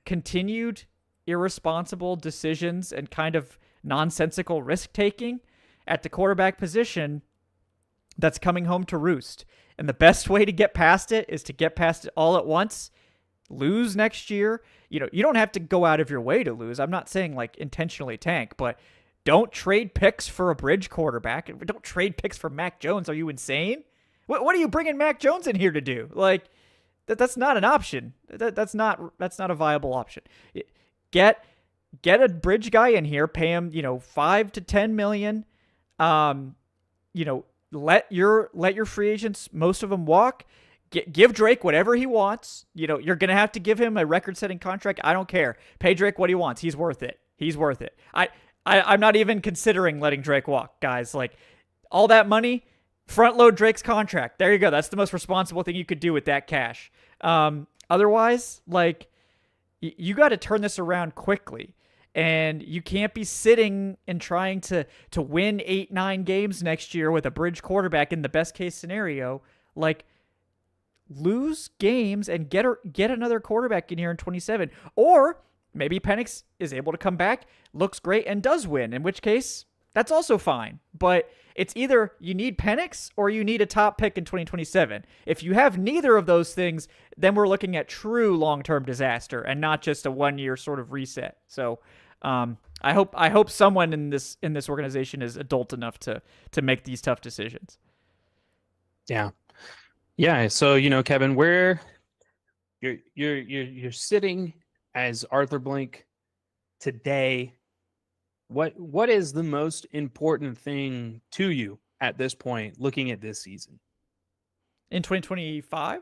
continued irresponsible decisions and kind of nonsensical risk taking at the quarterback position that's coming home to roost. And the best way to get past it is to get past it all at once. Lose next year. You don't have to go out of your way to lose. I'm not saying intentionally tank, but don't trade picks for a bridge quarterback. Don't trade picks for Mac Jones. Are you insane? What are you bringing Mac Jones in here to do? That's not an option. That's not a viable option. Get a bridge guy in here. Pay him, $5 to $10 million. Let your free agents, most of them, walk. Give Drake whatever he wants. You're gonna have to give him a record-setting contract. I don't care. Pay Drake what he wants. He's worth it. I'm not even considering letting Drake walk, guys. All that money, front load Drake's contract. There you go. That's the most responsible thing you could do with that cash. Otherwise, you got to turn this around quickly. And you can't be sitting and trying to win 8-9 games next year with a bridge quarterback in the best case scenario. Lose games and get another quarterback in here in 27. Or maybe Penix is able to come back, looks great, and does win, in which case that's also fine. But it's either you need Penix or you need a top pick in 2027. If you have neither of those things, then we're looking at true long-term disaster and not just a one-year sort of reset. So I hope someone in this organization is adult enough to make these tough decisions. Yeah. So Kevin, where you're sitting as Arthur Blank today, what is the most important thing to you at this point, looking at this season in 2025?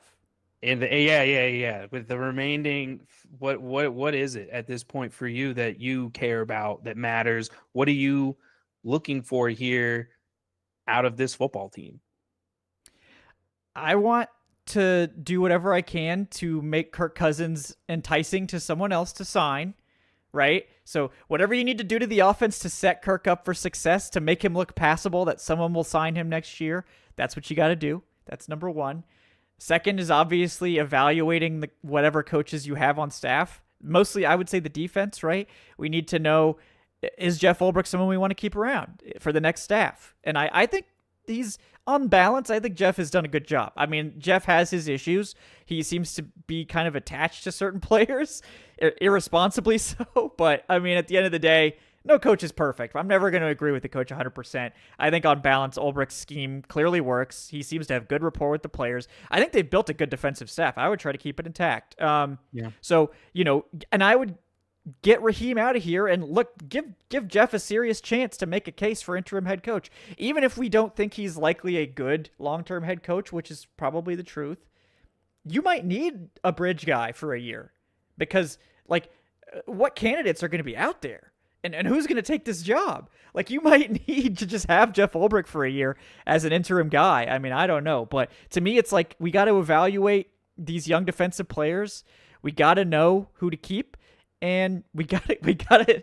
Yeah. With the remaining, what is it at this point for you that you care about, that matters? What are you looking for here out of this football team? I want to do whatever I can to make Kirk Cousins enticing to someone else to sign, right? So whatever you need to do to the offense to set Kirk up for success, to make him look passable, that someone will sign him next year, that's what you got to do. That's number one. Second is obviously evaluating whatever coaches you have on staff. Mostly, I would say the defense, right? We need to know, is Jeff Ulbrich someone we want to keep around for the next staff? And I think he's on balance. I think Jeff has done a good job. I mean, Jeff has his issues. He seems to be kind of attached to certain players, irresponsibly so. But I mean, at the end of the day, no coach is perfect. I'm never going to agree with the coach 100%. I think on balance, Ulbrich's scheme clearly works. He seems to have good rapport with the players. I think they've built a good defensive staff. I would try to keep it intact. So, and I would get Raheem out of here and give Jeff a serious chance to make a case for interim head coach. Even if we don't think he's likely a good long-term head coach, which is probably the truth, you might need a bridge guy for a year because what candidates are going to be out there? And who's going to take this job? You might need to just have Jeff Ulbrich for a year as an interim guy. I mean, I don't know. But to me, it's we got to evaluate these young defensive players. We got to know who to keep. And we got to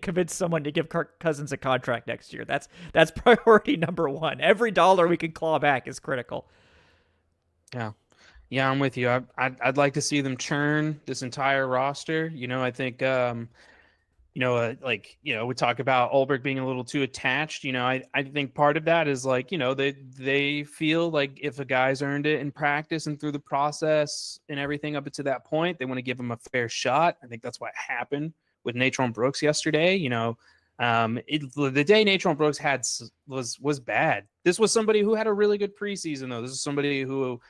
convince someone to give Kirk Cousins a contract next year. That's priority number one. Every dollar we can claw back is critical. Yeah. Yeah, I'm with you. I'd like to see them churn this entire roster. I think we talk about Ulbrich being a little too attached. I think part of that is like, they feel like if a guy's earned it in practice and through the process and everything up to that point, they want to give him a fair shot. I think that's what happened with Natron Brooks yesterday. The day Natron Brooks had was bad. This was somebody who had a really good preseason, though. This is somebody who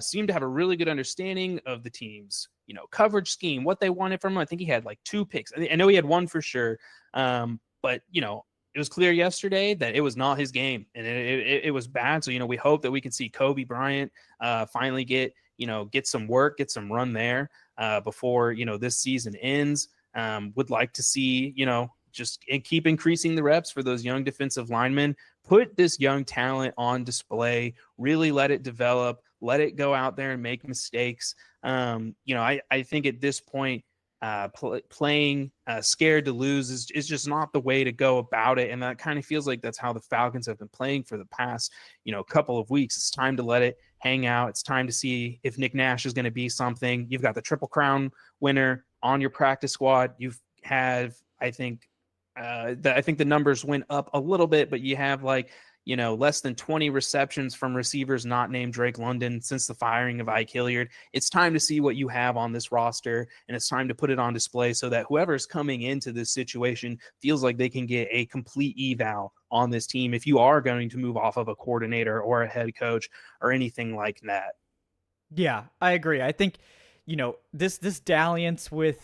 seemed to have a really good understanding of the team's coverage scheme, what they wanted from him. I think he had like 2 picks. I know he had 1 for sure, but it was clear yesterday that it was not his game, and it was bad. So we hope that we can see Kobe Bryant finally get some work, get some run there before this season ends. Would like to see just keep increasing the reps for those young defensive linemen. Put this young talent on display. Really let it develop. Let it go out there and make mistakes. I think at this point, playing scared to lose is just not the way to go about it. And that kind of feels like that's how the Falcons have been playing for the past, couple of weeks. It's time to let it hang out. It's time to see if Nick Nash is going to be something. You've got the Triple Crown winner on your practice squad. I think the numbers went up a little bit, but you have less than 20 receptions from receivers not named Drake London since the firing of Ike Hilliard. It's time to see what you have on this roster, and it's time to put it on display so that whoever's coming into this situation feels like they can get a complete eval on this team if you are going to move off of a coordinator or a head coach or anything like that. Yeah, I agree. I think, this dalliance with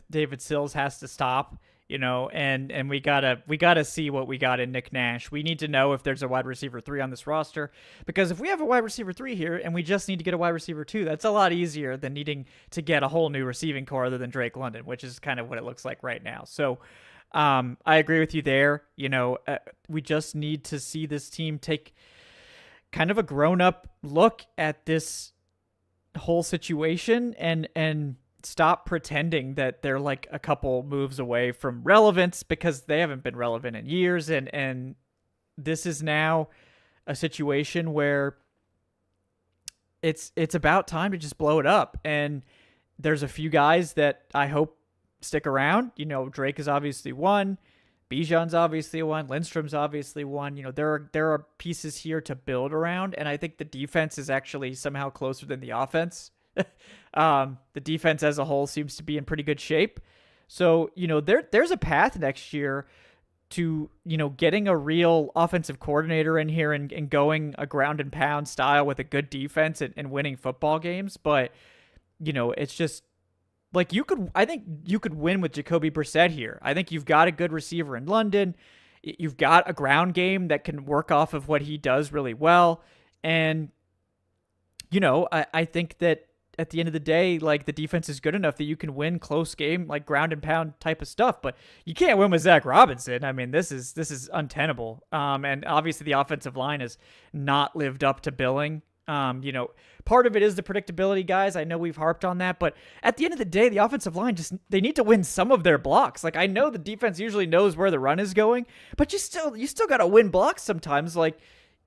David Sills has to stop. And we gotta see what we got in Nick Nash. We need to know if there's a wide receiver 3 on this roster, because if we have a wide receiver 3 here and we just need to get a wide receiver 2, that's a lot easier than needing to get a whole new receiving core other than Drake London, which is kind of what it looks like right now. So I agree with you there. We just need to see this team take kind of a grown-up look at this whole situation and stop pretending that they're like a couple moves away from relevance, because they haven't been relevant in years. And this is now a situation where it's about time to just blow it up. And there's a few guys that I hope stick around. Drake is obviously one. Bijan's obviously one. Lindstrom's obviously one. There are pieces here to build around, and I think the defense is actually somehow closer than the offense. The defense as a whole seems to be in pretty good shape. So, there's a path next year to, getting a real offensive coordinator in here and going a ground and pound style with a good defense and winning football games. But, it's just like I think you could win with Jacoby Brissett here. I think you've got a good receiver in London. You've got a ground game that can work off of what he does really well. And, I think that at the end of the day, the defense is good enough that you can win close game, ground and pound type of stuff, but you can't win with Zach Robinson. I mean, this is untenable. And obviously the offensive line has not lived up to billing. Part of it is the predictability, guys. I know we've harped on that, but at the end of the day, the offensive line they need to win some of their blocks. I know the defense usually knows where the run is going, but you still got to win blocks sometimes.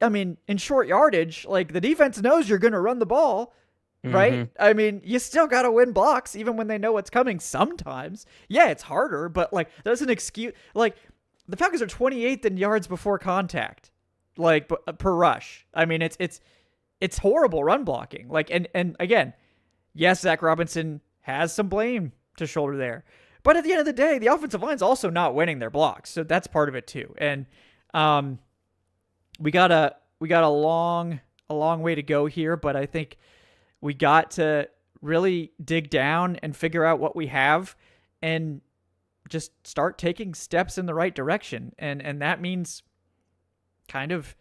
In short yardage, the defense knows you're going to run the ball. Right? Mm-hmm. I mean, you still got to win blocks even when they know what's coming sometimes. Yeah, it's harder, but that's an excuse. The Falcons are 28th in yards before contact, per rush. I mean, it's horrible run blocking. And again, yes, Zach Robinson has some blame to shoulder there. But at the end of the day, the offensive line's also not winning their blocks. So that's part of it too. And we got a long way to go here, but I think we got to really dig down and figure out what we have and just start taking steps in the right direction. And that means kind of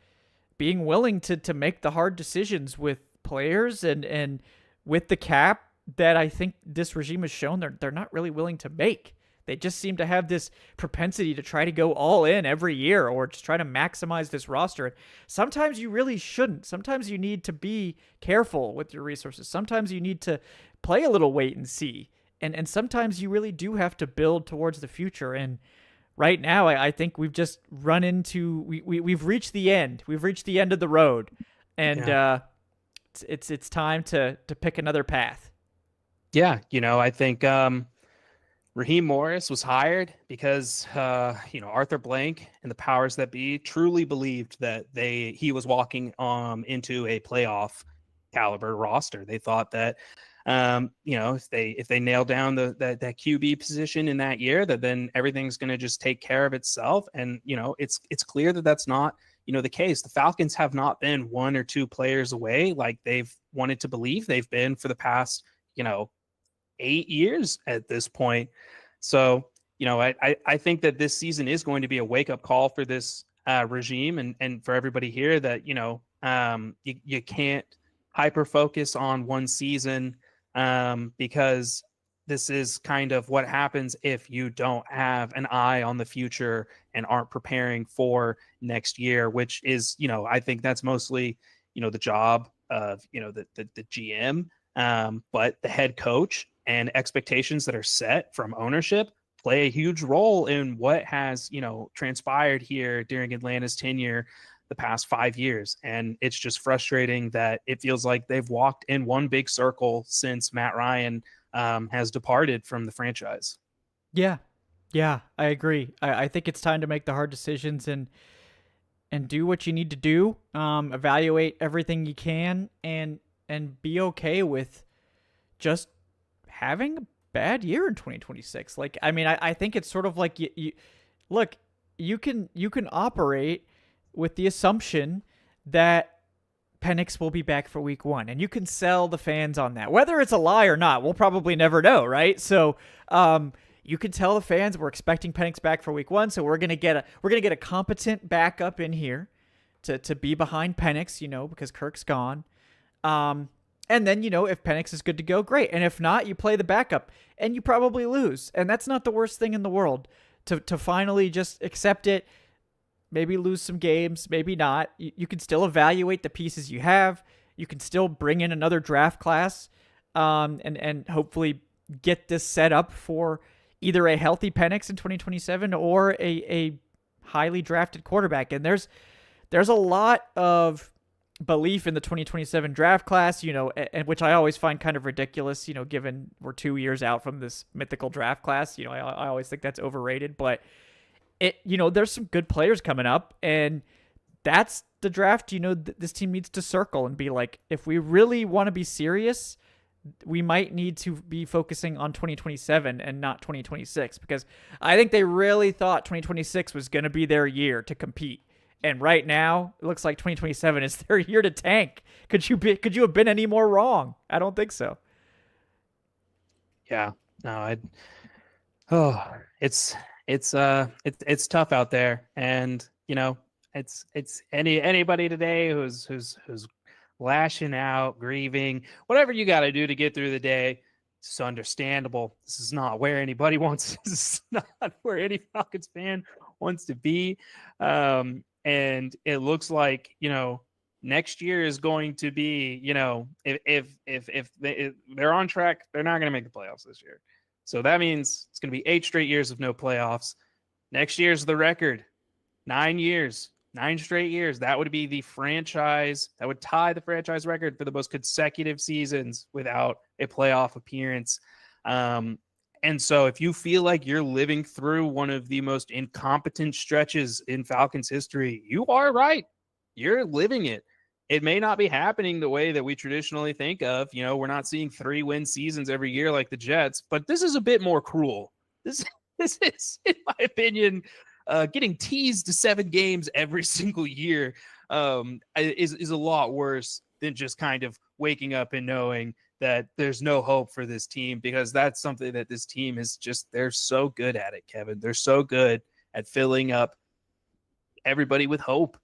being willing to make the hard decisions with players and with the cap that I think this regime has shown they're not really willing to make. They just seem to have this propensity to try to go all in every year or just try to maximize this roster. Sometimes you really shouldn't. Sometimes you need to be careful with your resources. Sometimes you need to play a little wait and see. And sometimes you really do have to build towards the future. And right now, I think we've just run into we've reached the end. We've reached the end of the road. And it's time to pick another path. Yeah, I think Raheem Morris was hired because Arthur Blank and the powers that be truly believed that he was walking into a playoff caliber roster. They thought that if they nail down that QB position in that year, that then everything's going to just take care of itself. And it's clear that that's not the case. The Falcons have not been one or two players away like they've wanted to believe they've been for the past 8 years at this point. So, I think that this season is going to be a wake-up call for this regime and for everybody here that, you can't hyper-focus on one season because this is kind of what happens if you don't have an eye on the future and aren't preparing for next year, which is, I think that's mostly, the job of, the GM, but the head coach and expectations that are set from ownership play a huge role in what has, transpired here during Atlanta's tenure the past 5 years. And it's just frustrating that it feels like they've walked in one big circle since Matt Ryan has departed from the franchise. Yeah, I agree. I think it's time to make the hard decisions and do what you need to do. Evaluate everything you can and be okay with just having a bad year in 2026. Like, I mean, I think it's sort of like you look, you can operate with the assumption that Penix will be back for week 1, and you can sell the fans on that. Whether it's a lie or not, we'll probably never know, right? So, you can tell the fans we're expecting Penix back for week 1, so we're gonna get a competent backup in here to be behind Penix, because Kirk's gone. And then, if Penix is good to go, great. And if not, you play the backup and you probably lose. And that's not the worst thing in the world to finally just accept it, maybe lose some games, maybe not. You can still evaluate the pieces you have. You can still bring in another draft class and hopefully get this set up for either a healthy Penix in 2027 or a highly drafted quarterback. And there's a lot of belief in the 2027 draft class, and which I always find kind of ridiculous, given we're 2 years out from this mythical draft class. I always think that's overrated, but there's some good players coming up, and that's the draft, this team needs to circle and be like, if we really want to be serious, we might need to be focusing on 2027 and not 2026, because I think they really thought 2026 was going to be their year to compete. And right now, it looks like 2027 is their year to tank. Could you have been any more wrong? I don't think so. Yeah, no, it's tough out there, and it's anybody today who's lashing out, grieving, whatever you got to do to get through the day. It's understandable. This is not where anybody wants. This is not where any Falcons fan wants to be. And it looks like, next year is going to be, if they're on track, they're not going to make the playoffs this year. So that means it's going to be 8 straight years of no playoffs. Next year's the record. 9 years, 9 straight years. That would be the franchise. That would tie the franchise record for the most consecutive seasons without a playoff appearance. And so if you feel like you're living through one of the most incompetent stretches in Falcons history, you are right. You're living it. It may not be happening the way that we traditionally think of. We're not seeing 3-win seasons every year like the Jets, but this is a bit more cruel. This is, in my opinion, getting teased to 7 games every single year is a lot worse than just kind of waking up and knowing that there's no hope for this team, because that's something that this team is they're so good at it, Kevin. They're so good at filling up everybody with hope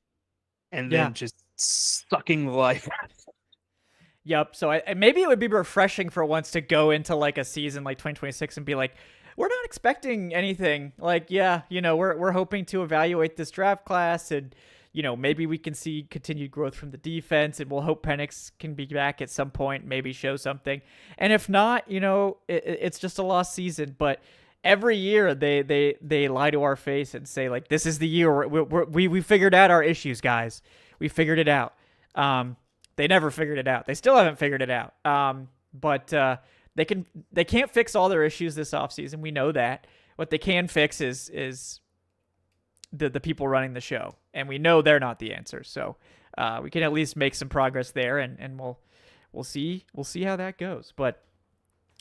and then just sucking the life out of them. Yep. So maybe it would be refreshing for once to go into like a season like 2026 and be like, we're not expecting anything. Like, we're hoping to evaluate this draft class and, maybe we can see continued growth from the defense, and we'll hope Penix can be back at some point, maybe show something. And if not, it's just a lost season. But every year they lie to our face and say, like, this is the year we figured out our issues, guys. We figured it out. They never figured it out. They still haven't figured it out. But they can't fix all their issues this offseason. We know that. What they can fix is the people running the show, and we know they're not the answer. So we can at least make some progress there, and we'll see how that goes. But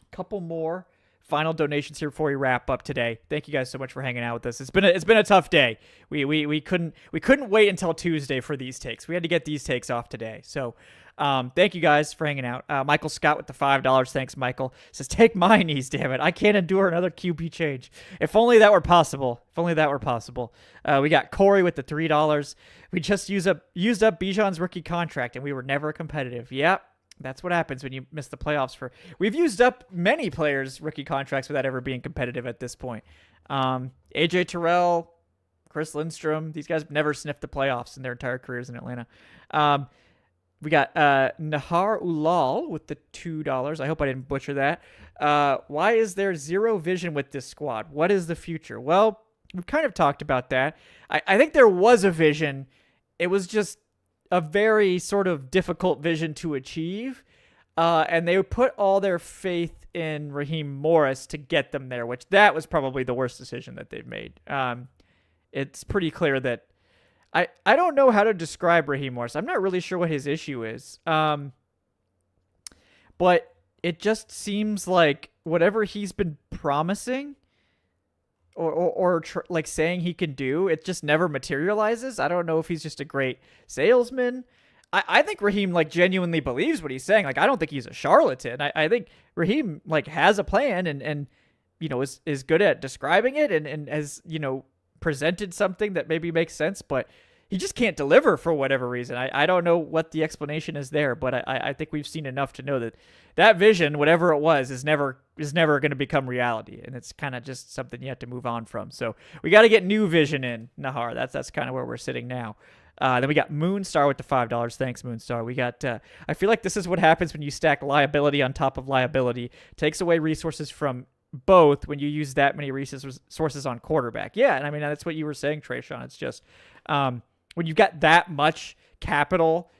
a couple more final donations here before we wrap up today. Thank you guys so much for hanging out with us. It's been a tough day. We couldn't wait until Tuesday for these takes. We had to get these takes off today. So thank you guys for hanging out. Michael Scott with the $5. Thanks, Michael. Says, take my knees, damn it. I can't endure another QB change. If only that were possible. We got Corey with the $3. We just used up Bijan's rookie contract, and we were never competitive. Yep. That's what happens when you miss the playoffs. We've used up many players' rookie contracts without ever being competitive at this point. AJ Terrell, Chris Lindstrom, these guys never sniffed the playoffs in their entire careers in Atlanta. We got Nahar Ulal with the $2. I hope I didn't butcher that. Why is there zero vision with this squad? What is the future? Well, we've kind of talked about that. I think there was a vision. It was just a very sort of difficult vision to achieve. And they put all their faith in Raheem Morris to get them there, which that was probably the worst decision that they've made. It's pretty clear that I don't know how to describe Raheem Morris. I'm not really sure what his issue is. But it just seems like whatever he's been promising or like saying he can do, it just never materializes. I don't know if he's just a great salesman. I think Raheem like genuinely believes what he's saying. Like, I don't think he's a charlatan. I think Raheem like has a plan and is good at describing it and has, presented something that maybe makes sense, but he just can't deliver for whatever reason. I don't know what the explanation is there, but I think we've seen enough to know that vision, whatever it was, is never going to become reality, and it's kind of just something you have to move on from. So we got to get new vision in, Nahar. That's kind of where we're sitting now. Then we got Moonstar with the $5. Thanks, Moonstar. We got. I feel like this is what happens when you stack liability on top of liability. Takes away resources from both when you use that many resources on quarterback. Yeah, and I mean that's what you were saying, Tre'Shon. It's just when you've got that much capital,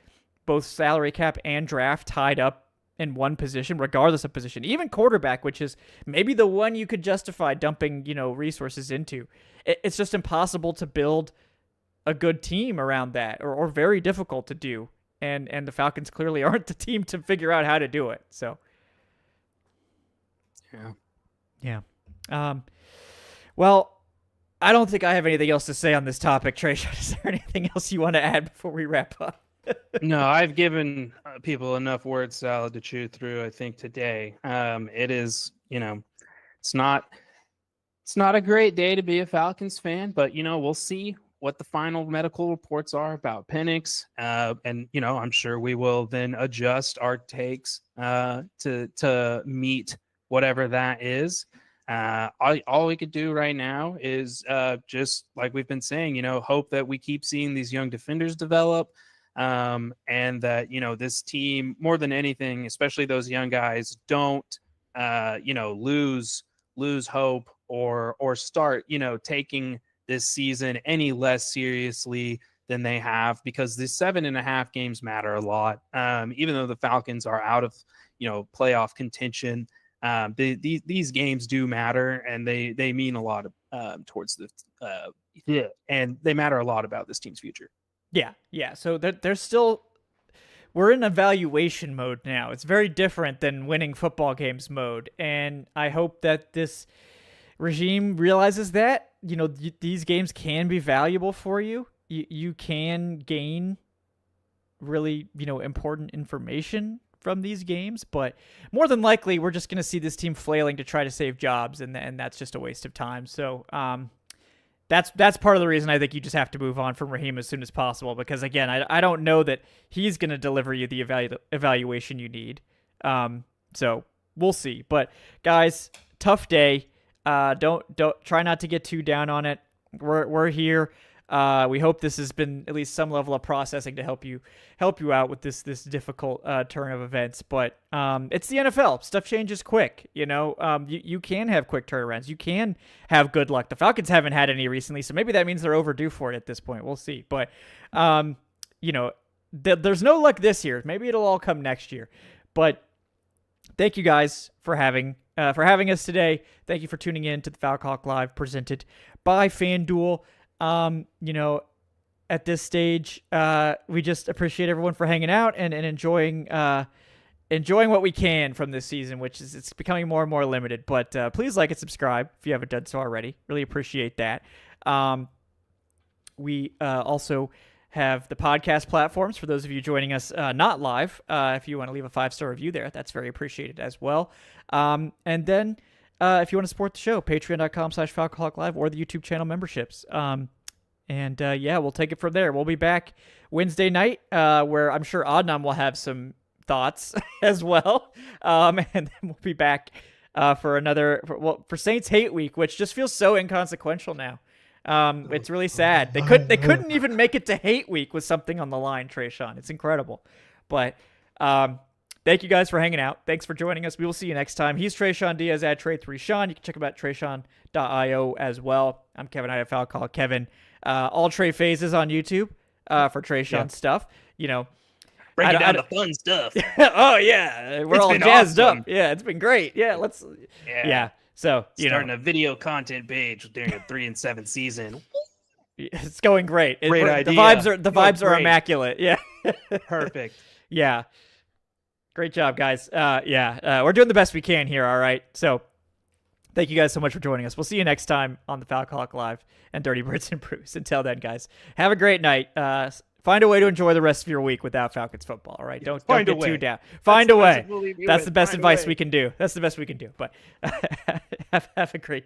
both salary cap and draft tied up in one position, regardless of position, even quarterback, which is maybe the one you could justify dumping, resources into. It's just impossible to build a good team around that, or very difficult to do. And the Falcons clearly aren't the team to figure out how to do it. So, yeah. Well, I don't think I have anything else to say on this topic, Tre'Shon. Is there anything else you want to add before we wrap up? No, I've given people enough word salad to chew through, I think, today. It is, it's not a great day to be a Falcons fan, but, we'll see what the final medical reports are about Penix. And, I'm sure we will then adjust our takes to meet whatever that is. All we could do right now is just like we've been saying, hope that we keep seeing these young defenders develop, and that this team, more than anything, especially those young guys, don't lose hope or start taking this season any less seriously than they have, because the 7.5 games matter a lot. Even though the Falcons are out of playoff contention. These games do matter, and they mean a lot towards the and they matter a lot about this team's future. Yeah. So there's still, we're in evaluation mode now. It's very different than winning football games mode, and I hope that this regime realizes that these games can be valuable for you. You can gain really important information from these games, but more than likely we're just going to see this team flailing to try to save jobs, and that's just a waste of time. So that's part of the reason I think you just have to move on from Raheem as soon as possible, because again, I don't know that he's going to deliver you the evaluation you need. So we'll see. But guys, tough day. Don't try not to get too down on it. We're here. We hope this has been at least some level of processing to help you out with this difficult turn of events. But it's the NFL. Stuff changes quick. You can have quick turnarounds. You can have good luck. The Falcons haven't had any recently, so maybe that means they're overdue for it at this point. We'll see. But there's no luck this year. Maybe it'll all come next year. But thank you guys for having us today. Thank you for tuning in to the Falcoholic Live presented by FanDuel. At this stage, we just appreciate everyone for hanging out and enjoying what we can from this season, which is it's becoming more and more limited. But please like and subscribe if you haven't done so already. Really appreciate that. We also have the podcast platforms for those of you joining us not live. If you want to leave a 5-star review there, that's very appreciated as well. And then if you want to support the show, patreon.com/Falcoholic Live or the YouTube channel memberships. We'll take it from there. We'll be back Wednesday night where I'm sure Adnan will have some thoughts as well. And then we'll be back for Saints Hate Week, which just feels so inconsequential now. It's really sad. They couldn't even make it to Hate Week with something on the line, Tre'Shon. It's incredible. But thank you guys for hanging out. Thanks for joining us. We will see you next time. He's Tre'Shon Diaz at Trey3Sean. You can check him out Tre'Shon.io as well. I'm Kevin Knight at Falcoholic Kevin. All Trey phases on YouTube for Tre'Shon stuff. Breaking down the fun stuff. Oh yeah, we're all jazzed up. Yeah, it's been great. Yeah, So starting a video content page during a 3-7 season. It's going great. Great idea. The vibes are immaculate. Yeah. Perfect. Yeah. Great job, guys. We're doing the best we can here. All right. So thank you guys so much for joining us. We'll see you next time on the Falcoholic Live and Dirty Birds and Brews. Until then, guys, have a great night. Find a way to enjoy the rest of your week without Falcons football. All right. Don't get too down. Find a way. That's the best advice we can do. That's the best we can do. But have a great day.